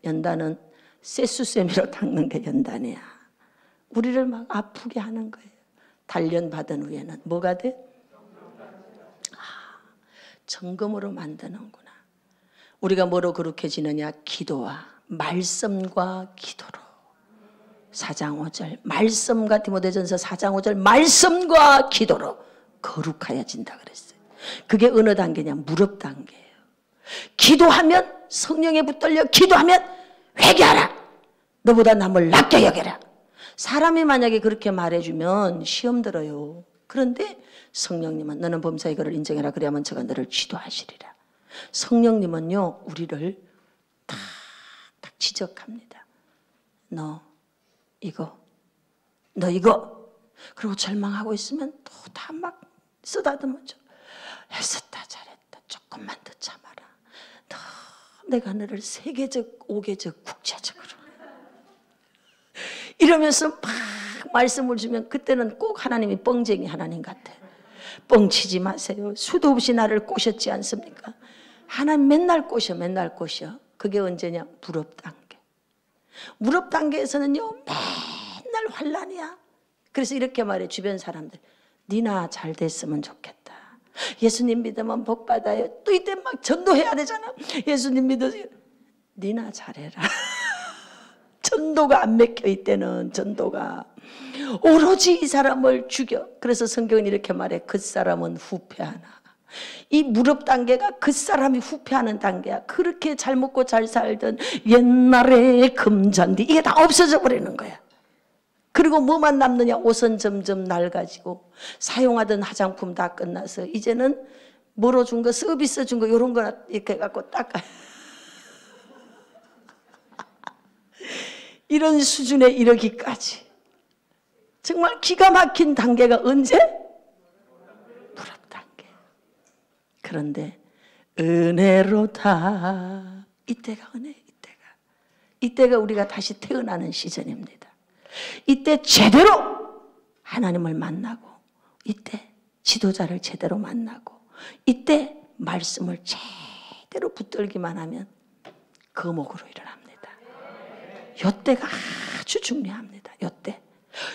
연단은 쇠수세미로 닦는 게 연단이야. 우리를 막 아프게 하는 거예요. 단련받은 후에는 뭐가 돼? 점검으로 만드는구나. 우리가 뭐로 거룩해지느냐? 기도와 말씀과 기도로. 4장 5절 말씀과 디모데전서 4장 5절 말씀과 기도로 거룩하여진다 그랬어요. 그게 어느 단계냐? 무릎 단계예요. 기도하면 성령에 붙들려 기도하면 회개하라. 너보다 남을 낫게 여겨라. 사람이 만약에 그렇게 말해주면 시험 들어요. 그런데 성령님은 너는 범사의 거를 인정해라. 그래야만 저가 너를 지도하시리라. 성령님은요 우리를 탁탁 지적합니다. 너 이거 그리고 절망하고 있으면 또 다 막 쓰다듬어줘. 애썼다 잘했다. 조금만 더 참아라. 너 내가 너를 세계적, 5계적, 국제적으로 이러면서 막 말씀을 주면 그때는 꼭 하나님이 뻥쟁이 하나님 같아. 뻥치지 마세요. 수도 없이 나를 꼬셨지 않습니까? 하나님 맨날 꼬셔. 그게 언제냐? 무릎 단계. 무릎 단계에서는요 맨날 환난이야. 그래서 이렇게 말해 주변 사람들. 니나 잘 됐으면 좋겠다. 예수님 믿으면 복 받아요. 또 이때 막 전도해야 되잖아. 예수님 믿으세요. 니나 잘해라. 전도가 안 맥혀 이때는. 전도가 오로지 이 사람을 죽여. 그래서 성경은 이렇게 말해. 그 사람은 후패하나. 이 무릎 단계가 그 사람이 후패하는 단계야. 그렇게 잘 먹고 잘 살던 옛날의 금잔디 이게 다 없어져 버리는 거야. 그리고 뭐만 남느냐? 옷은 점점 낡아지고 사용하던 화장품 다 끝나서 이제는 뭐로 준 거, 서비스 준 거 이런 거나 이렇게 갖고 닦아요. 이런 수준에 이르기까지 정말 기가 막힌 단계가 언제? 무릎 단계. 그런데 은혜로다. 이때가 은혜. 이때가 우리가 다시 태어나는 시즌입니다. 이때 제대로 하나님을 만나고, 이때 지도자를 제대로 만나고, 이때 말씀을 제대로 붙들기만 하면 거목으로 일어납니다. 요때가 아주 중요합니다.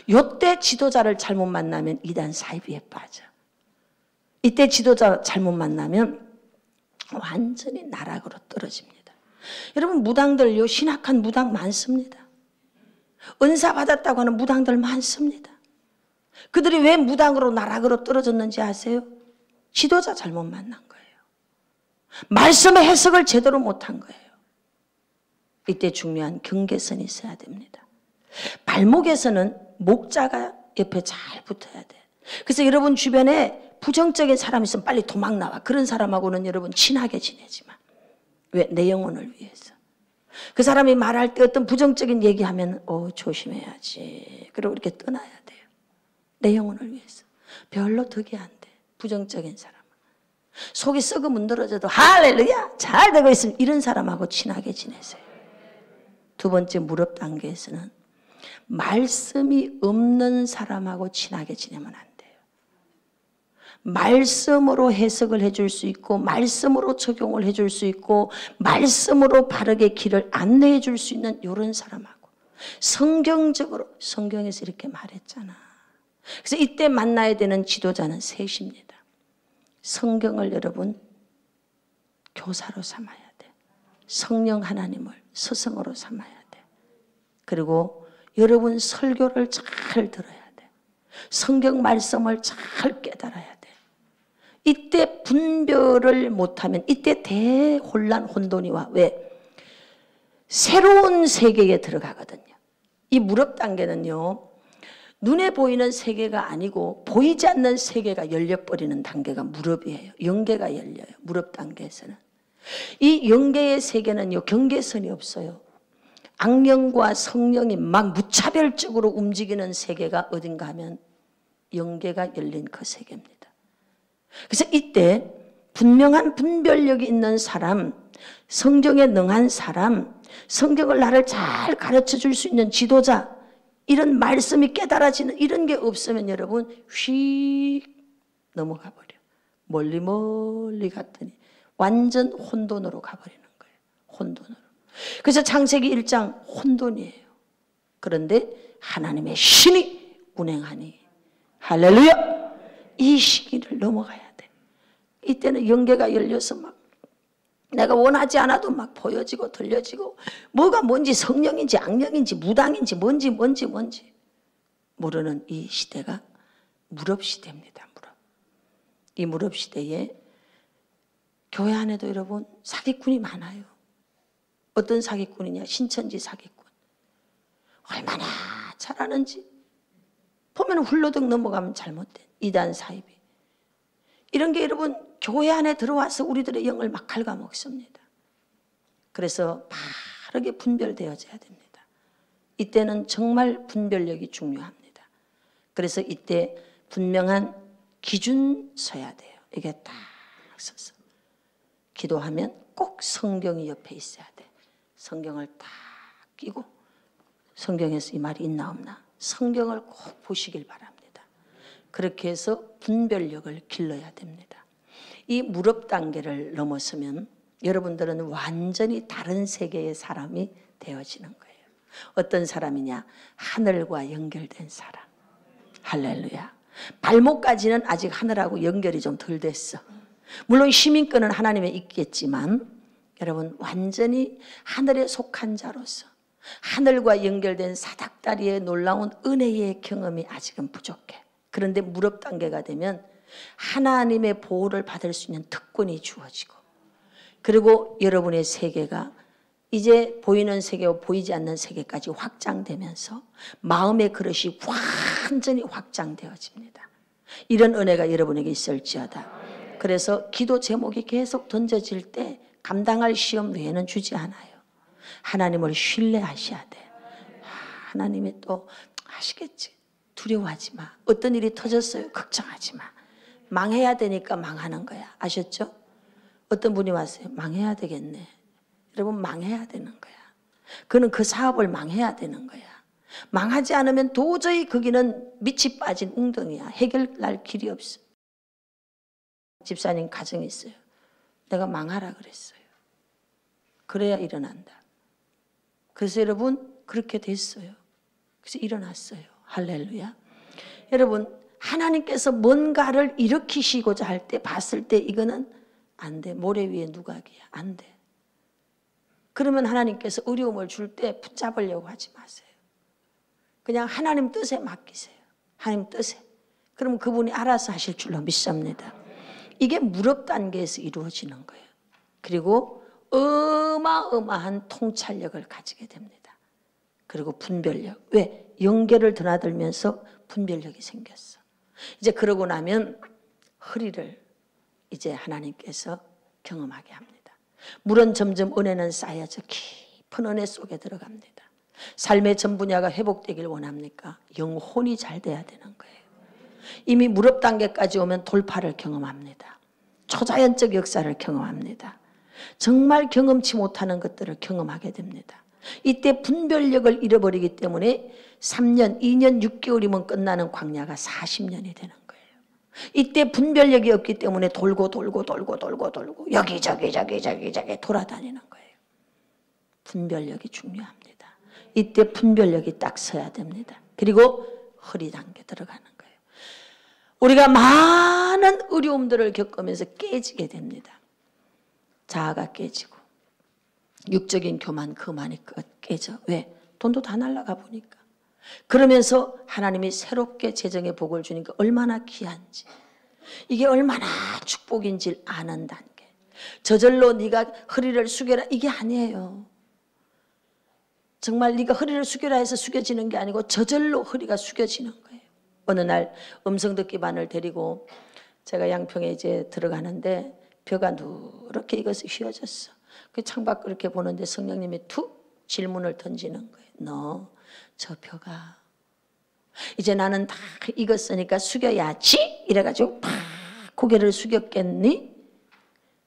요때 지도자를 잘못 만나면 이단 사이비에 빠져. 이때 지도자 잘못 만나면 완전히 나락으로 떨어집니다. 여러분 무당들요, 신학한 무당 많습니다. 은사 받았다고 하는 무당들 많습니다. 그들이 왜 무당으로 나락으로 떨어졌는지 아세요? 지도자 잘못 만난 거예요. 말씀의 해석을 제대로 못한 거예요. 이때 중요한 경계선이 있어야 됩니다. 발목에서는 목자가 옆에 잘 붙어야 돼. 그래서 여러분 주변에 부정적인 사람이 있으면 빨리 도망 나와. 그런 사람하고는 여러분 친하게 지내지 마. 왜? 내 영혼을 위해서. 그 사람이 말할 때 어떤 부정적인 얘기하면 조심해야지. 그리고 이렇게 떠나야 돼요. 내 영혼을 위해서. 별로 덕이 안 돼. 부정적인 사람은. 속이 썩어 문드러져도 할렐루야 잘 되고 있으면 이런 사람하고 친하게 지내세요. 두 번째 무릎 단계에서는 말씀이 없는 사람하고 친하게 지내면 안 돼요. 말씀으로 해석을 해줄 수 있고 말씀으로 적용을 해줄 수 있고 말씀으로 바르게 길을 안내해 줄 수 있는 이런 사람하고 성경적으로 성경에서 이렇게 말했잖아. 그래서 이때 만나야 되는 지도자는 셋입니다. 성경을 여러분 교사로 삼아야 돼. 성령 하나님을 스승으로 삼아야 돼. 그리고 여러분 설교를 잘 들어야 돼. 성경 말씀을 잘 깨달아야 돼. 이때 분별을 못하면 이때 대혼란 혼돈이 와. 왜? 새로운 세계에 들어가거든요. 이 무릎 단계는요. 눈에 보이는 세계가 아니고 보이지 않는 세계가 열려버리는 단계가 무릎이에요. 영계가 열려요. 무릎 단계에서는. 이 영계의 세계는요. 경계선이 없어요. 악령과 성령이 막 무차별적으로 움직이는 세계가 어딘가 하면 영계가 열린 그 세계입니다. 그래서 이때 분명한 분별력이 있는 사람, 성경에 능한 사람, 성경을 나를 잘 가르쳐 줄 수 있는 지도자, 이런 말씀이 깨달아지는 이런 게 없으면 여러분 휙 넘어가 버려. 멀리 멀리 갔더니 완전 혼돈으로 가버리는 거예요. 혼돈으로. 그래서 창세기 1장 혼돈이에요. 그런데 하나님의 신이 운행하니 할렐루야! 이 시기를 넘어가야 돼. 이때는 영계가 열려서 막 내가 원하지 않아도 막 보여지고 들려지고 뭐가 뭔지 성령인지 악령인지 무당인지 뭔지 모르는 이 시대가 무릎 시대입니다. 무릎. 이 무릎 시대에 교회 안에도 여러분 사기꾼이 많아요. 어떤 사기꾼이냐? 신천지 사기꾼. 얼마나 잘하는지 보면 훌러덩 넘어가면 잘못된 이단 사이비. 이런 게 여러분 교회 안에 들어와서 우리들의 영을 막 갉아먹습니다. 그래서 바르게 분별되어져야 됩니다. 이때는 정말 분별력이 중요합니다. 그래서 이때 분명한 기준 서야 돼요. 이게 딱 서서 기도하면 꼭 성경이 옆에 있어야 돼. 성경을 딱 끼고 성경에서 이 말이 있나 없나 성경을 꼭 보시길 바랍니다. 그렇게 해서 분별력을 길러야 됩니다. 이 무릎 단계를 넘어서면 여러분들은 완전히 다른 세계의 사람이 되어지는 거예요. 어떤 사람이냐? 하늘과 연결된 사람. 할렐루야. 발목까지는 아직 하늘하고 연결이 좀 덜 됐어. 물론 시민권은 하나님에 있겠지만 여러분 완전히 하늘에 속한 자로서 하늘과 연결된 사닥다리의 놀라운 은혜의 경험이 아직은 부족해. 그런데 무릎 단계가 되면 하나님의 보호를 받을 수 있는 특권이 주어지고 그리고 여러분의 세계가 이제 보이는 세계와 보이지 않는 세계까지 확장되면서 마음의 그릇이 완전히 확장되어집니다. 이런 은혜가 여러분에게 있을지어다. 그래서 기도 제목이 계속 던져질 때 감당할 시험 외에는 주지 않아요. 하나님을 신뢰하셔야 돼. 하나님이 또 하시겠지. 두려워하지 마. 어떤 일이 터졌어요. 걱정하지 마. 망해야 되니까 망하는 거야. 아셨죠? 어떤 분이 왔어요. 망해야 되겠네. 여러분 망해야 되는 거야. 그는 그 사업을 망해야 되는 거야. 망하지 않으면 도저히 거기는 밑이 빠진 웅덩이야. 해결할 길이 없어. 집사님 가정이 있어요. 내가 망하라 그랬어요. 그래야 일어난다. 그래서 여러분 그렇게 됐어요. 그래서 일어났어요. 할렐루야. 여러분 하나님께서 뭔가를 일으키시고자 할 때 봤을 때 이거는 안 돼. 모래 위에 누각이야. 안 돼. 그러면 하나님께서 어려움을 줄 때 붙잡으려고 하지 마세요. 그냥 하나님 뜻에 맡기세요. 하나님 뜻에. 그러면 그분이 알아서 하실 줄로 믿습니다. 이게 무릎 단계에서 이루어지는 거예요. 그리고 어마어마한 통찰력을 가지게 됩니다. 그리고 분별력. 왜? 영계를 드나들면서 분별력이 생겼어. 이제 그러고 나면 허리를 이제 하나님께서 경험하게 합니다. 물은 점점 은혜는 쌓여져 깊은 은혜 속에 들어갑니다. 삶의 전 분야가 회복되길 원합니까? 영혼이 잘 돼야 되는 거예요. 이미 무릎 단계까지 오면 돌파를 경험합니다. 초자연적 역사를 경험합니다. 정말 경험치 못하는 것들을 경험하게 됩니다. 이때 분별력을 잃어버리기 때문에 3년, 2년, 6개월이면 끝나는 광야가 40년이 되는 거예요. 이때 분별력이 없기 때문에 돌고 여기저기 돌아다니는 거예요. 분별력이 중요합니다. 이때 분별력이 딱 서야 됩니다. 그리고 허리 단계 들어가는 거예요. 우리가 많은 어려움들을 겪으면서 깨지게 됩니다. 자아가 깨지고 육적인 교만, 그만이 깨져. 왜? 돈도 다 날아가 보니까. 그러면서 하나님이 새롭게 재정의 복을 주니까 얼마나 귀한지, 이게 얼마나 축복인지를 아는 단계. 저절로 네가 허리를 숙여라 이게 아니에요. 정말 네가 허리를 숙여라 해서 숙여지는 게 아니고 저절로 허리가 숙여지는 거예요. 어느 날 음성듣기반을 데리고 제가 양평에 이제 들어가는데 벼가 누렇게 익어서 휘어졌어. 그 창밖 그렇게 보는데 성령님이 툭 질문을 던지는 거예요. 너 저 벼가 이제 나는 다 익었으니까 숙여야지 이래가지고 팍 고개를 숙였겠니?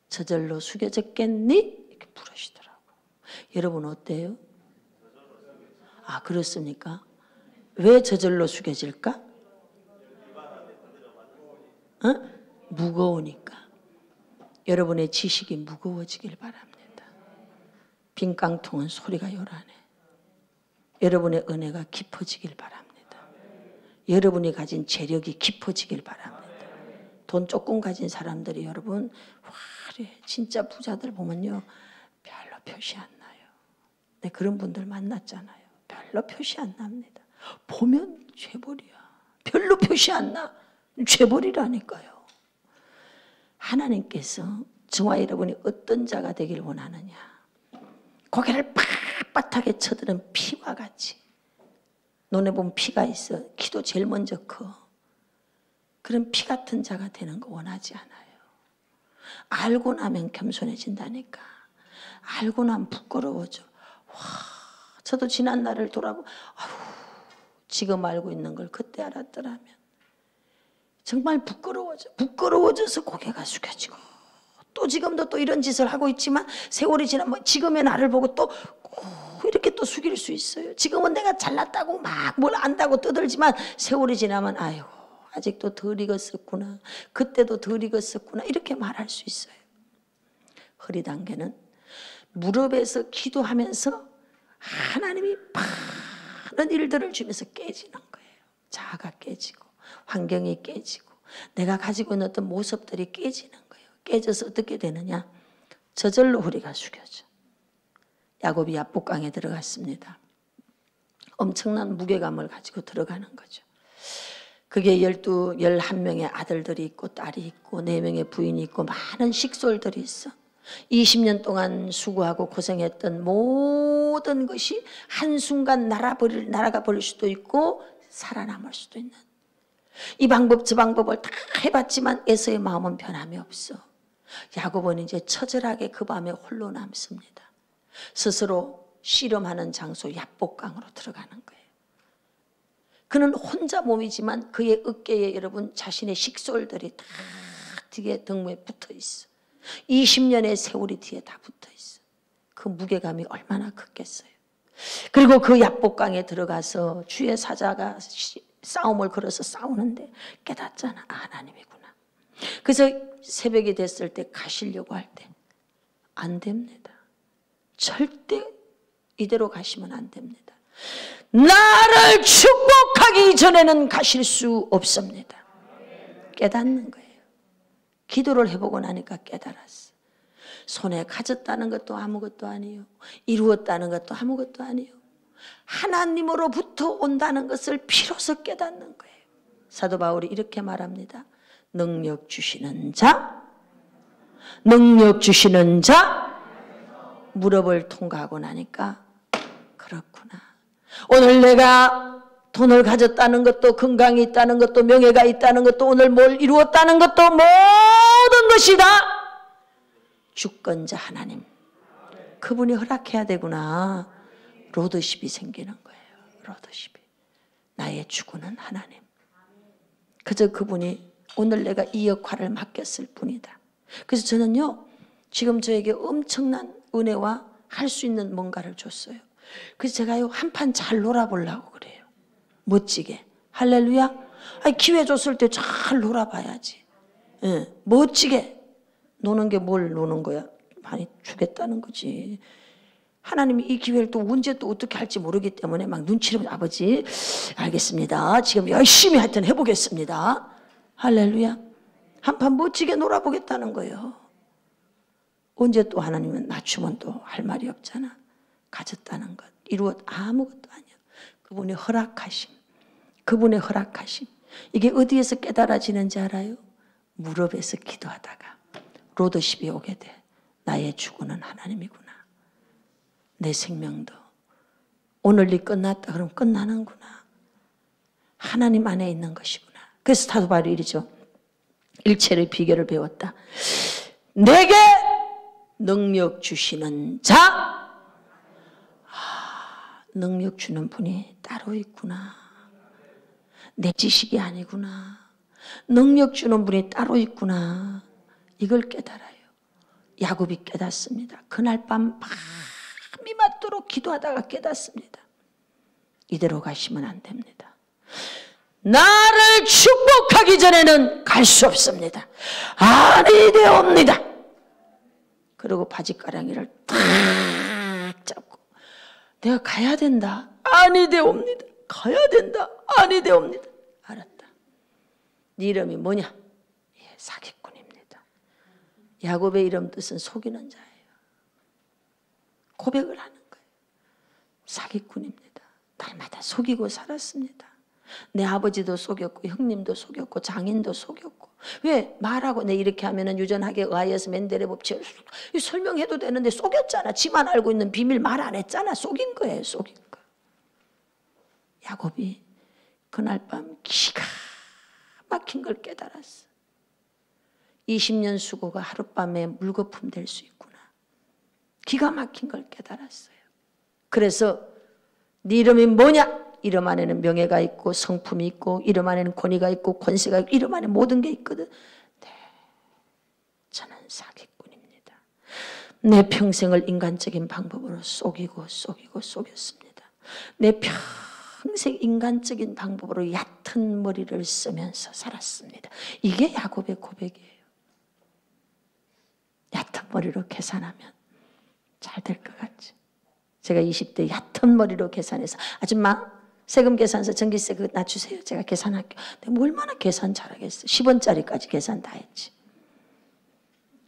저절로 숙여졌겠니? 이렇게 물으시더라고. 여러분 어때요? 아, 그렇습니까? 왜 저절로 숙여질까? 무거우니까. 여러분의 지식이 무거워지길 바랍니다. 빈 깡통은 소리가 요란해. 여러분의 은혜가 깊어지길 바랍니다. 여러분이 가진 재력이 깊어지길 바랍니다. 돈 조금 가진 사람들이 여러분 화려해. 진짜 부자들 보면요 별로 표시 안 나요. 네, 그런 분들 만났잖아요. 별로 표시 안 납니다. 보면 죄벌이야. 별로 표시 안 나. 죄벌이라니까요. 하나님께서 저와 여러분이 어떤 자가 되길 원하느냐. 고개를 빳빳하게 쳐드는 피와 같이. 눈에 보면 피가 있어. 키도 제일 먼저 커. 그런 피 같은 자가 되는 거 원하지 않아요. 알고 나면 겸손해진다니까. 알고 나면 부끄러워져. 와, 저도 지난 날을 돌아보고 지금 알고 있는 걸 그때 알았더라면 정말 부끄러워져서 고개가 숙여지고 또 지금도 또 이런 짓을 하고 있지만 세월이 지나면 지금의 나를 보고 또 이렇게 또 숙일 수 있어요. 지금은 내가 잘났다고 막 뭘 안다고 떠들지만 세월이 지나면 아이고 아직도 덜 익었었구나. 그때도 덜 익었었구나. 이렇게 말할 수 있어요. 허리 단계는 무릎에서 기도하면서 하나님이 많은 일들을 주면서 깨지는 거예요. 자아가 깨지고 환경이 깨지고 내가 가지고 있는 어떤 모습들이 깨지는 거예요. 깨져서 어떻게 되느냐? 저절로 허리가 숙여져. 야곱이 야복강에 들어갔습니다. 엄청난 무게감을 가지고 들어가는 거죠. 그게 11명의 아들들이 있고 딸이 있고 4명의 부인이 있고 많은 식솔들이 있어. 20년 동안 수고하고 고생했던 모든 것이 한순간 날아가 버릴 수도 있고 살아남을 수도 있는. 이 방법 저 방법을 다 해봤지만 에서의 마음은 변함이 없어. 야곱은 이제 처절하게 그 밤에 홀로 남습니다. 스스로 씨름하는 장소 야복강으로 들어가는 거예요. 그는 혼자 몸이지만 그의 어깨에 여러분 자신의 식솔들이 다 뒤에 등무에 붙어 있어. 20년의 세월이 뒤에 다 붙어 있어. 그 무게감이 얼마나 컸겠어요. 그리고 그 야복강에 들어가서 주의 사자가 싸움을 걸어서 싸우는데 깨닫잖아. 아, 하나님이구나. 그래서 새벽이 됐을 때 가시려고 할 때 안 됩니다. 절대 이대로 가시면 안 됩니다. 나를 축복하기 전에는 가실 수 없습니다. 깨닫는 거예요. 기도를 해보고 나니까 깨달았어. 손에 가졌다는 것도 아무것도 아니요, 이루었다는 것도 아무것도 아니요, 하나님으로부터 온다는 것을 비로소 깨닫는 거예요. 사도 바울이 이렇게 말합니다. 능력 주시는 자, 능력 주시는 자. 무릎을 통과하고 나니까 그렇구나. 오늘 내가 돈을 가졌다는 것도, 건강이 있다는 것도, 명예가 있다는 것도, 오늘 뭘 이루었다는 것도, 모든 것이 다 주권자 하나님, 그분이 허락해야 되구나. 로드십이 생기는 거예요. 로드십이. 나의 주권은 하나님. 그저 그분이 오늘 내가 이 역할을 맡겼을 뿐이다. 그래서 저는요, 지금 저에게 엄청난 은혜와 할 수 있는 뭔가를 줬어요. 그래서 제가요, 한판 잘 놀아보려고 그래요. 멋지게. 할렐루야. 아니, 기회 줬을 때 잘 놀아봐야지. 예, 멋지게. 노는 게 뭘 노는 거야? 많이 주겠다는 거지. 하나님이 이 기회를 또 언제 또 어떻게 할지 모르기 때문에 막 눈치를, 아버지 알겠습니다, 지금 열심히 하여튼 해보겠습니다. 할렐루야. 한판 멋지게 놀아보겠다는 거예요. 언제 또 하나님은 낮추면 또 할 말이 없잖아. 가졌다는 것, 이루었 아무것도 아니야. 그분의 허락하심, 그분의 허락하심. 이게 어디에서 깨달아지는지 알아요? 무릎에서 기도하다가 로드십이 오게 돼. 나의 주권은 하나님이구나. 내 생명도 오늘이 끝났다 그러면 끝나는구나. 하나님 안에 있는 것이구나. 그래서 사도 바울이 이러죠. 일체의 비결을 배웠다. 내게 능력 주시는 자, 능력 주는 분이 따로 있구나. 내 지식이 아니구나. 능력 주는 분이 따로 있구나. 이걸 깨달아요. 야곱이 깨닫습니다. 그날 밤 밤이 맞도록 기도하다가 깨닫습니다. 이대로 가시면 안 됩니다. 나를 축복하기 전에는 갈 수 없습니다. 아니 되옵니다. 그리고 바지가랑이를 탁 잡고 내가 가야 된다. 아니 되옵니다. 가야 된다. 아니 되옵니다. 알았다. 네 이름이 뭐냐? 예, 사기꾼입니다. 야곱의 이름 뜻은 속이는 자예요. 고백을 하는 거예요. 사기꾼입니다. 날마다 속이고 살았습니다. 내 아버지도 속였고, 형님도 속였고, 장인도 속였고. 왜? 말하고 내 이렇게 하면은 유전학에 의하여서 멘델의 법칙을 설명해도 되는데 속였잖아. 지만 알고 있는 비밀 말 안 했잖아. 속인 거예요. 속인 거. 야곱이 그날 밤 기가 막힌 걸 깨달았어. 20년 수고가 하룻밤에 물거품 될 수 있구나. 기가 막힌 걸 깨달았어요. 그래서 네 이름이 뭐냐? 이름 안에는 명예가 있고 성품이 있고 이름 안에는 권위가 있고 권세가 있고 이름 안에 모든 게 있거든. 네, 저는 사기꾼입니다. 내 평생을 인간적인 방법으로 속였습니다. 내 평생 인간적인 방법으로 얕은 머리를 쓰면서 살았습니다. 이게 야곱의 고백이에요. 얕은 머리로 계산하면 잘 될 것 같지? 제가 20대 얕은 머리로 계산해서 아줌마 세금 계산서 전기세 그거 낮추세요. 제가 계산할게요. 내가 얼마나 계산 잘하겠어. 10원짜리까지 계산 다 했지.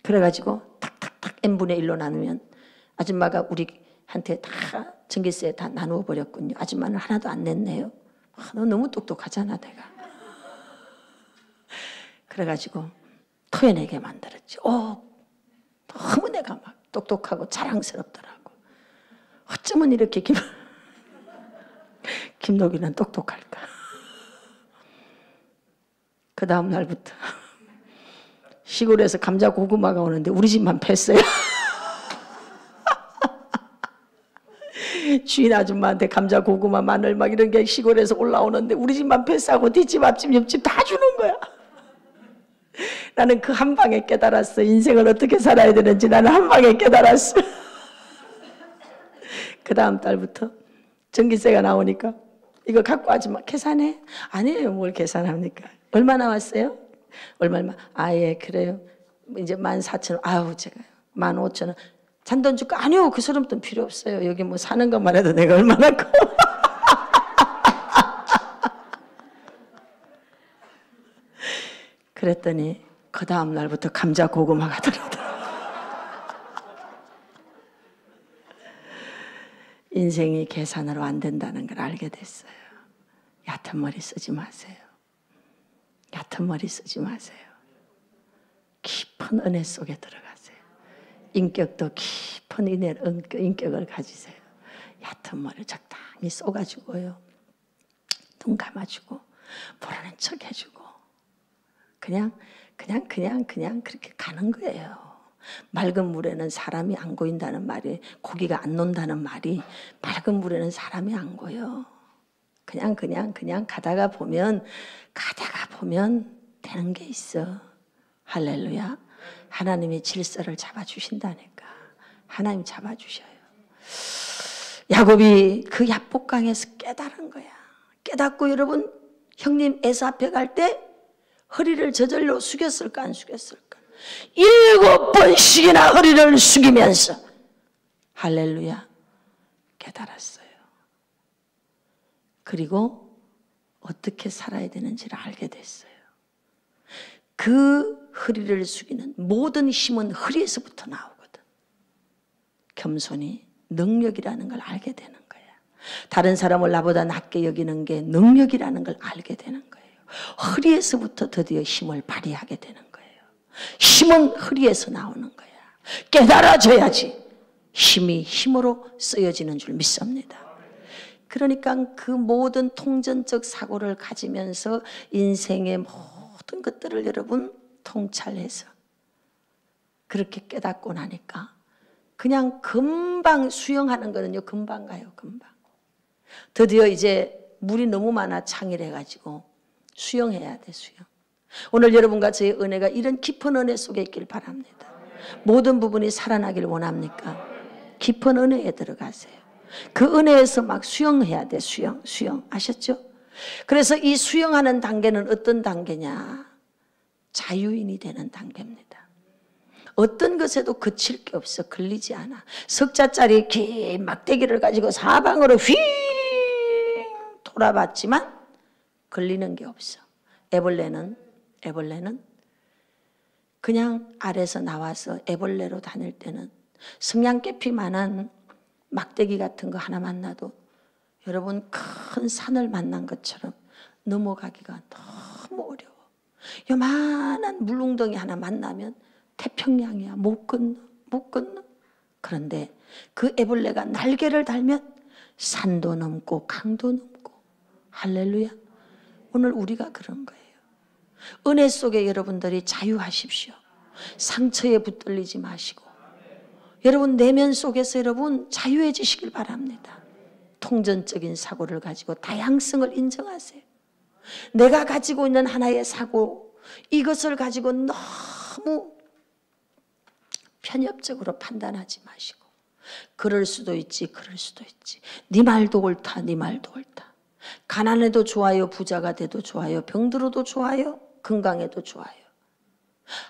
그래가지고 탁탁탁 n분의 1로 나누면 아줌마가 우리한테 다 전기세 다 나누어 버렸군요. 아줌마는 하나도 안 냈네요. 너 너무 똑똑하잖아 내가. 그래가지고 토해내게 만들었지. 너무 내가 막 똑똑하고 자랑스럽더라고. 어쩌면 이렇게 김록이는 똑똑할까. 그 다음 날부터 시골에서 감자 고구마가 오는데 우리 집만 팼어요. 주인 아줌마한테 감자 고구마 마늘 막 이런 게 시골에서 올라오는데 우리 집만 패싸고 뒷집 앞집 옆집 다 주는 거야. 나는 그 한 방에 깨달았어. 인생을 어떻게 살아야 되는지 나는 한 방에 깨달았어. 그 다음 달부터 전기세가 나오니까 이거 갖고 아줌마 계산해? 아니에요. 뭘 계산합니까? 얼마 나왔어요? 얼마? 예 그래요. 이제 14,000원. 아유 제가 15,000원. 잔돈 줄까? 아니요. 그 소름 돈 필요 없어요. 여기 뭐 사는 것만 해도 내가 얼마나 커. 그랬더니 그 다음 날부터 감자 고구마가 들어오더라고요. 인생이 계산으로 안 된다는 걸 알게 됐어요. 얕은 머리 쓰지 마세요. 얕은 머리 쓰지 마세요. 깊은 은혜 속에 들어가세요. 인격도 깊은 인격을 가지세요. 얕은 머리 적당히 쏘가지고요. 눈 감아주고 모르는 척 해주고 그냥 그렇게 가는 거예요. 맑은 물에는 사람이 안 고인다는 말이, 고기가 안 논다는 말이, 맑은 물에는 사람이 안 고요. 그냥 가다가 보면 되는 게 있어. 할렐루야. 하나님이 질서를 잡아주신다니까. 하나님 잡아주셔요. 야곱이 그 야복강에서 깨달은 거야. 깨닫고 여러분, 형님 에서 앞에 갈 때 허리를 저절로 숙였을까 안 숙였을까? 7번씩이나 허리를 숙이면서 할렐루야 깨달았어요. 그리고 어떻게 살아야 되는지를 알게 됐어요. 그 허리를 숙이는 모든 힘은 허리에서부터 나오거든. 겸손이 능력이라는 걸 알게 되는 거야. 다른 사람을 나보다 낮게 여기는 게 능력이라는 걸 알게 되는 거예요. 허리에서부터 드디어 힘을 발휘하게 되는 거예요. 힘은 허리에서 나오는 거야. 깨달아져야지 힘이 힘으로 쓰여지는 줄 믿습니다. 그러니까 그 모든 통전적 사고를 가지면서 인생의 모든 것들을 여러분 통찰해서 그렇게 깨닫고 나니까 그냥 금방 수영하는 거는요, 금방 가요, 금방. 드디어 이제 물이 너무 많아 창일해가지고 수영해야 돼, 수영. 오늘 여러분과 저의 은혜가 이런 깊은 은혜 속에 있길 바랍니다. 모든 부분이 살아나길 원합니까? 깊은 은혜에 들어가세요. 그 은혜에서 막 수영해야 돼, 수영. 아셨죠? 그래서 이 수영하는 단계는 어떤 단계냐? 자유인이 되는 단계입니다. 어떤 것에도 그칠 게 없어. 걸리지 않아. 석자짜리 긴 막대기를 가지고 사방으로 휘 돌아봤지만 걸리는 게 없어. 애벌레는 그냥 아래서 나와서 애벌레로 다닐 때는 성냥개피만한 막대기 같은 거 하나 만나도 여러분 큰 산을 만난 것처럼 넘어가기가 너무 어려워. 요만한 물웅덩이 하나 만나면 태평양이야. 못 건너. 그런데 그 애벌레가 날개를 달면 산도 넘고 강도 넘고. 할렐루야. 오늘 우리가 그런 거예요. 은혜 속에 여러분들이 자유하십시오. 상처에 붙들리지 마시고 여러분 내면 속에서 여러분 자유해지시길 바랍니다. 통전적인 사고를 가지고 다양성을 인정하세요. 내가 가지고 있는 하나의 사고, 이것을 가지고 너무 편협적으로 판단하지 마시고 그럴 수도 있지. 네 말도 옳다. 가난해도 좋아요, 부자가 돼도 좋아요, 병들어도 좋아요, 건강해도 좋아요,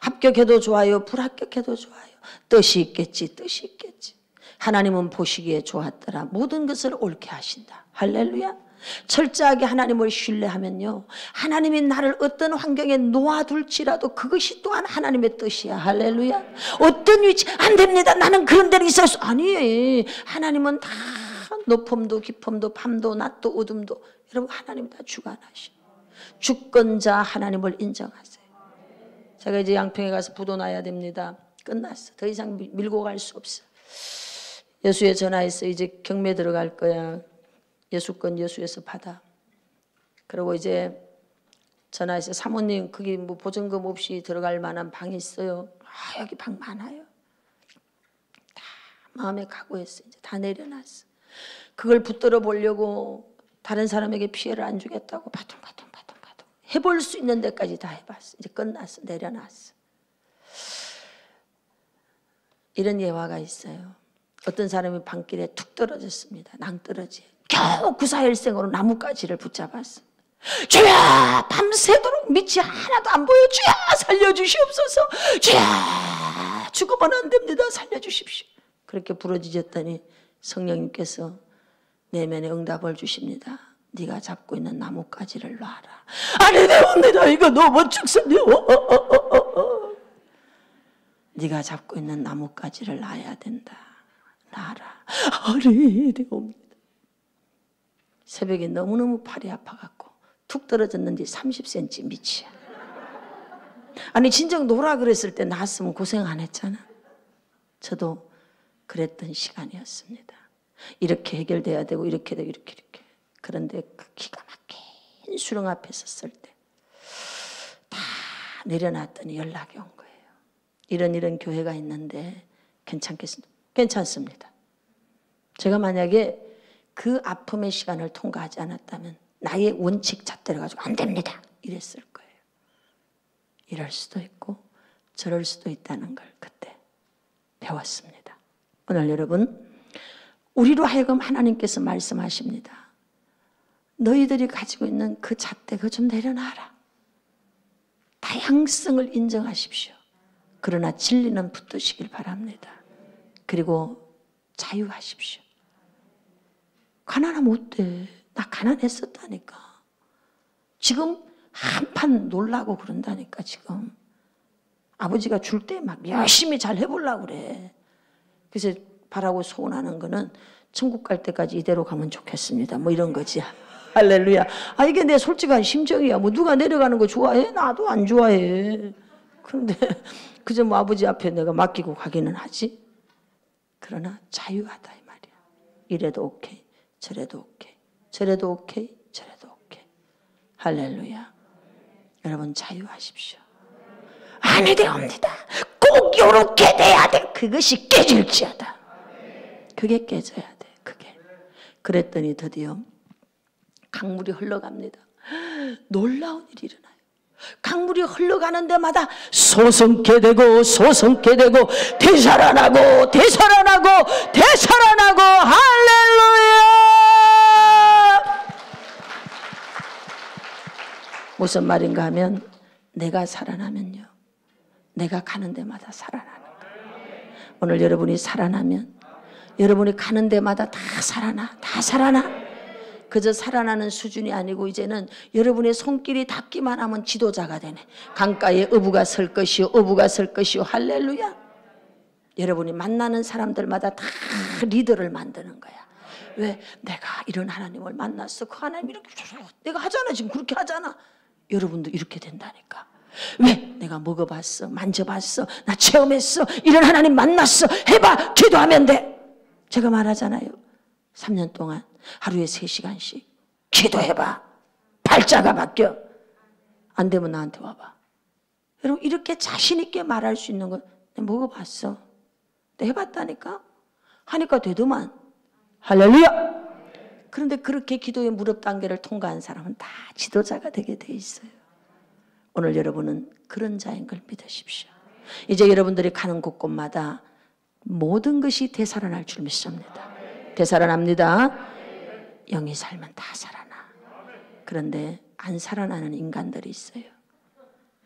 합격해도 좋아요, 불합격해도 좋아요. 뜻이 있겠지. 하나님은 보시기에 좋았더라. 모든 것을 옳게 하신다. 할렐루야. 철저하게 하나님을 신뢰하면요, 하나님이 나를 어떤 환경에 놓아둘지라도 그것이 또한 하나님의 뜻이야. 할렐루야. 어떤 위치 안 됩니다. 나는 그런 데는 있을 수 아니. 하나님은 다 높음도 깊음도 밤도 낮도 어둠도 여러분 하나님 다 주관하셔. 주권자 하나님을 인정하세요. 제가 이제 양평에 가서 부도 나야 됩니다. 끝났어. 더 이상 밀고 갈 수 없어. 여수에 전화해서 이제 경매 들어갈 거야. 여수권 여수에서 받아. 그리고 이제 전화해서 사모님 거기 뭐 보증금 없이 들어갈 만한 방이 있어요. 아, 여기 방 많아요. 다 마음에 각오했어. 이제 다 내려놨어. 그걸 붙들어 보려고 다른 사람에게 피해를 안 주겠다고 바둥 해볼 수 있는 데까지 다 해봤어. 이제 끝났어. 내려놨어. 이런 예화가 있어요. 어떤 사람이 방길에 툭 떨어졌습니다. 낭떠러지. 겨우 구사일생으로 나뭇가지를 붙잡았어. 주야, 밤새도록 밑이 하나도 안 보여. 주야, 살려주시옵소서. 주야, 죽으면 안 됩니다. 살려주십시오. 그렇게 부르짖었더니 성령님께서 내면에 응답을 주십니다. 네가 잡고 있는 나뭇가지를 놔라. 아니 되옵니다. 이거 너무 죽선요. 네가 잡고 있는 나뭇가지를 놔야 된다. 놔라. 아니 되옵니다. 새벽에 너무너무 팔이 아파갖고 툭 떨어졌는데 30cm 밑이야. 아니 진정 놓으라 그랬을 때 놨으면 고생 안 했잖아. 저도 그랬던 시간이었습니다. 이렇게 해결돼야 되고 이렇게 되고 이렇게. 그런데 그 기가 막힌 수렁 앞에 섰을 때 다 내려놨더니 연락이 온 거예요. 이런 교회가 있는데 괜찮겠습니까? 괜찮습니다. 제가 만약에 그 아픔의 시간을 통과하지 않았다면 나의 원칙 잣대를 가지고 안 됩니다 이랬을 거예요. 이럴 수도 있고 저럴 수도 있다는 걸 그때 배웠습니다. 오늘 여러분, 우리로 하여금 하나님께서 말씀하십니다. 너희들이 가지고 있는 그 잣대 그거 좀 내려놔라. 다양성을 인정하십시오. 그러나 진리는 붙드시길 바랍니다. 그리고 자유하십시오. 가난하면 어때? 나 가난했었다니까. 지금 한판 놀라고 그런다니까. 지금 아버지가 줄 때 막 열심히 잘 해보려고 그래. 그래서 바라고 소원하는 거는 천국 갈 때까지 이대로 가면 좋겠습니다. 뭐 이런 거지. 할렐루야. 아 이게 내 솔직한 심정이야. 뭐 누가 내려가는 거 좋아해? 나도 안 좋아해. 그런데 그저 뭐 아버지 앞에 내가 맡기고 가기는 하지. 그러나 자유하다 이 말이야. 이래도 오케이, 저래도 오케이, 저래도 오케이, 저래도 오케이. 할렐루야. 여러분 자유하십시오. 아니 되옵니다. 꼭 요렇게 돼야 돼. 그것이 깨질지어다. 그게 깨져야 돼. 그게. 그랬더니 드디어 강물이 흘러갑니다. 놀라운 일이 일어나요. 강물이 흘러가는 데마다 소성케 되고 소성케 되고 되살아나고 되살아나고 되살아나고 할렐루야. 무슨 말인가 하면 내가 살아나면요, 내가 가는 데마다 살아나는 거예요. 오늘 여러분이 살아나면 여러분이 가는 데마다 다 살아나. 다 살아나. 그저 살아나는 수준이 아니고 이제는 여러분의 손길이 닿기만 하면 지도자가 되네. 강가에 어부가 설 것이요 어부가 설 것이요. 할렐루야. 여러분이 만나는 사람들마다 다 리더를 만드는 거야. 왜? 내가 이런 하나님을 만났어. 그 하나님 이렇게 내가 하잖아. 지금 그렇게 하잖아. 여러분도 이렇게 된다니까. 왜? 내가 먹어봤어. 만져봤어. 나 체험했어. 이런 하나님 만났어. 해봐. 기도하면 돼. 제가 말하잖아요. 3년 동안 하루에 3시간씩 기도해봐. 팔자가 바뀌어. 안 되면 나한테 와봐. 여러분 이렇게 자신 있게 말할 수 있는 건 내가 먹어봤어. 내가 해봤다니까. 하니까 되더만. 할렐루야. 그런데 그렇게 기도의 무릎 단계를 통과한 사람은 다 지도자가 되게 돼 있어요. 오늘 여러분은 그런 자인 걸 믿으십시오. 이제 여러분들이 가는 곳곳마다 모든 것이 되살아날 줄 믿습니다. 되살아납니다. 영이 살면 다 살아나. 그런데 안 살아나는 인간들이 있어요.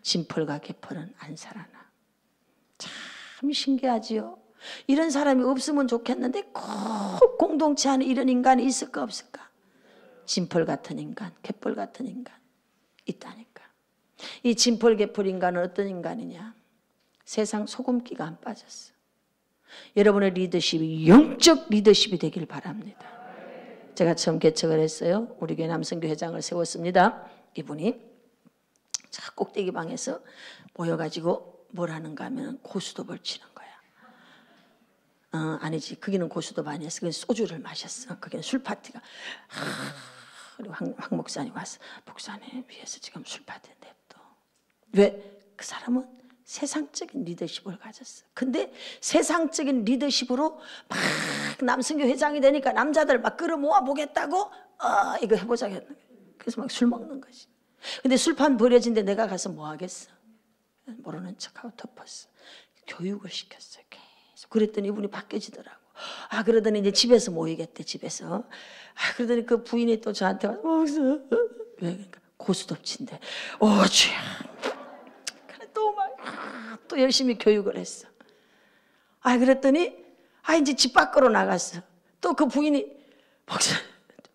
진펄과 개펄은 안 살아나. 참 신기하지요. 이런 사람이 없으면 좋겠는데 꼭 공동체 안에 이런 인간이 있을까 없을까? 진펄 같은 인간, 개펄 같은 인간 있다니까. 이 진펄 개펄 인간은 어떤 인간이냐? 세상 소금기가 안 빠졌어. 여러분의 리더십이 영적 리더십이 되길 바랍니다. 제가 처음 개척을 했어요. 우리 교회 남성교 회장을 세웠습니다. 이분이 저 꼭대기 방에서 모여가지고 뭘 하는가 하면 고수도를 치는 거야. 아니지, 거기는 고수도 많이 했어. 거기는 소주를 마셨어. 거기는 술 파티가. 그리고 황 목사님 왔어. 목사님 위에서 지금 술 파티인데 또 왜? 그 사람은 세상적인 리더십을 가졌어. 근데 세상적인 리더십으로 막 남성교 회장이 되니까 남자들 막 끌어모아 보겠다고 이거 해보자 했는 거야. 그래서 막 술 먹는 거지. 근데 술판 버려진데 내가 가서 뭐 하겠어? 모르는 척하고 덮었어. 교육을 시켰어요. 계속. 그랬더니 이분이 바뀌어지더라고. 그러더니 이제 집에서 모이겠대. 집에서. 그러더니 그 부인이 또 저한테 와서 왜? 그러니까 고수톱친데. 주야. 또 열심히 교육을 했어. 그랬더니 이제 집 밖으로 나갔어. 또 그 부인이 목사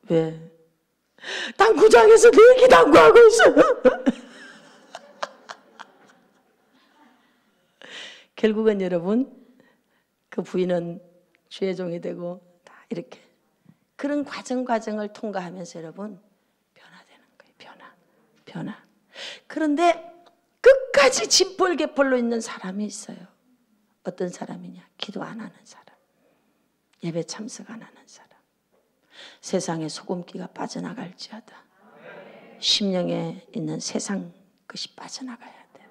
왜? 당구장에서 내기 당구하고 있어. 결국은 여러분 그 부인은 주의 종이 되고 다 이렇게 그런 과정을 통과하면서 여러분 변화되는 거예요. 변화. 그런데 끝까지 진폴개폴로 있는 사람이 있어요. 어떤 사람이냐? 기도 안 하는 사람, 예배 참석 안 하는 사람. 세상에 소금기가 빠져나갈지어다. 심령에 있는 세상 것이 빠져나가야 돼요.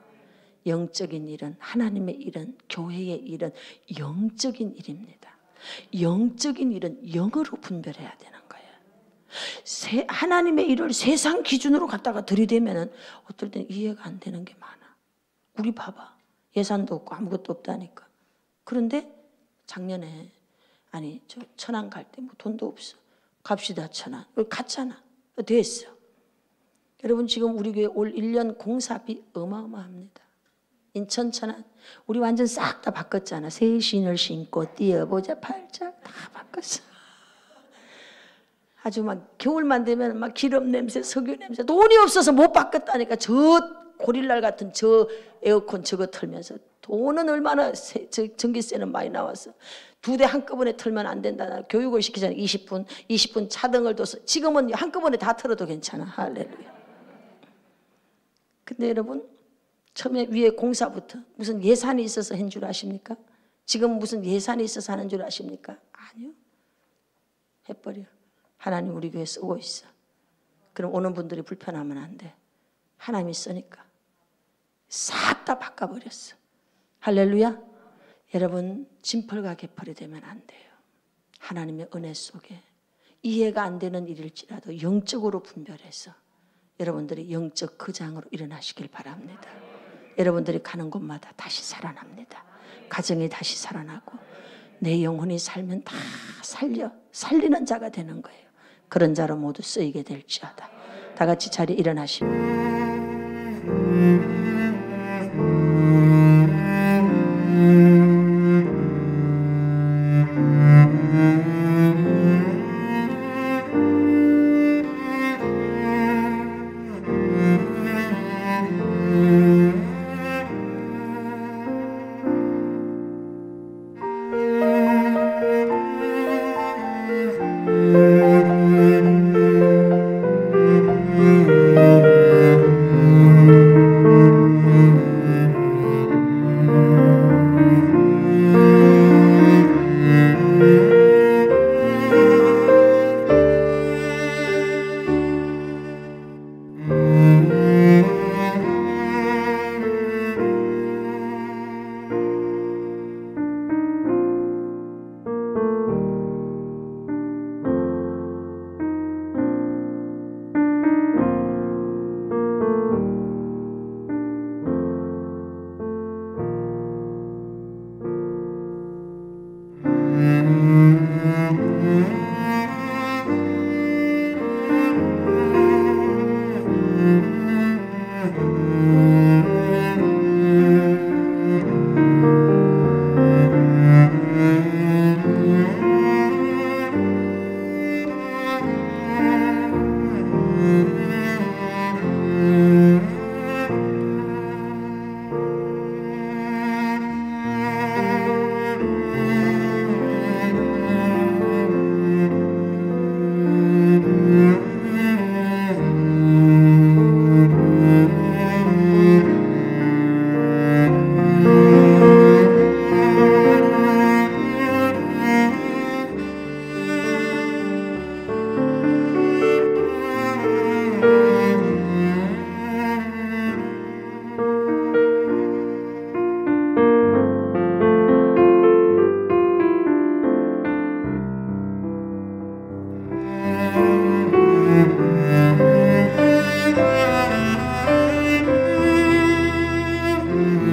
영적인 일은, 하나님의 일은, 교회의 일은 영적인 일입니다. 영적인 일은 영으로 분별해야 되는 거예요. 하나님의 일을 세상 기준으로 갖다가 들이대면은 어떨 때는 이해가 안 되는 게 많아. 우리 봐봐. 예산도 없고 아무것도 없다니까. 그런데 작년에 저 천안 갈 때 뭐 돈도 없어. 갑시다 천안. 갔잖아. 됐어. 여러분 지금 우리 교회 올 1년 공사비 어마어마합니다. 인천 천안 우리 완전 싹 다 바꿨잖아. 새 신을 신고 뛰어보자 팔짝 다 바꿨어. 아주 막 겨울만 되면 막 기름 냄새, 석유 냄새, 돈이 없어서 못 바꿨다니까. 저 고릴날 같은 저 에어컨 저거 틀면서 돈은 얼마나 전기세는 많이 나와서 2대 한꺼번에 틀면 안 된다. 교육을 시키잖아 20분 차등을 둬서 지금은 한꺼번에 다 틀어도 괜찮아. 할렐루야. 근데 여러분 처음에 위에 공사부터 무슨 예산이 있어서 한 줄 아십니까? 지금 무슨 예산이 있어서 하는 줄 아십니까? 아니요. 해버려. 하나님 우리 교회 쓰고 있어. 그럼 오는 분들이 불편하면 안 돼. 하나님이 쓰니까 싹 다 바꿔버렸어. 할렐루야. 여러분 진펄과 개펄이 되면 안 돼요. 하나님의 은혜 속에 이해가 안 되는 일일지라도 영적으로 분별해서 여러분들이 영적 거장으로 일어나시길 바랍니다. 여러분들이 가는 곳마다 다시 살아납니다. 가정이 다시 살아나고 내 영혼이 살면 다 살리는 자가 되는 거예요. 그런 자로 모두 쓰이게 될지어다. 다 같이 자리에 일어나시고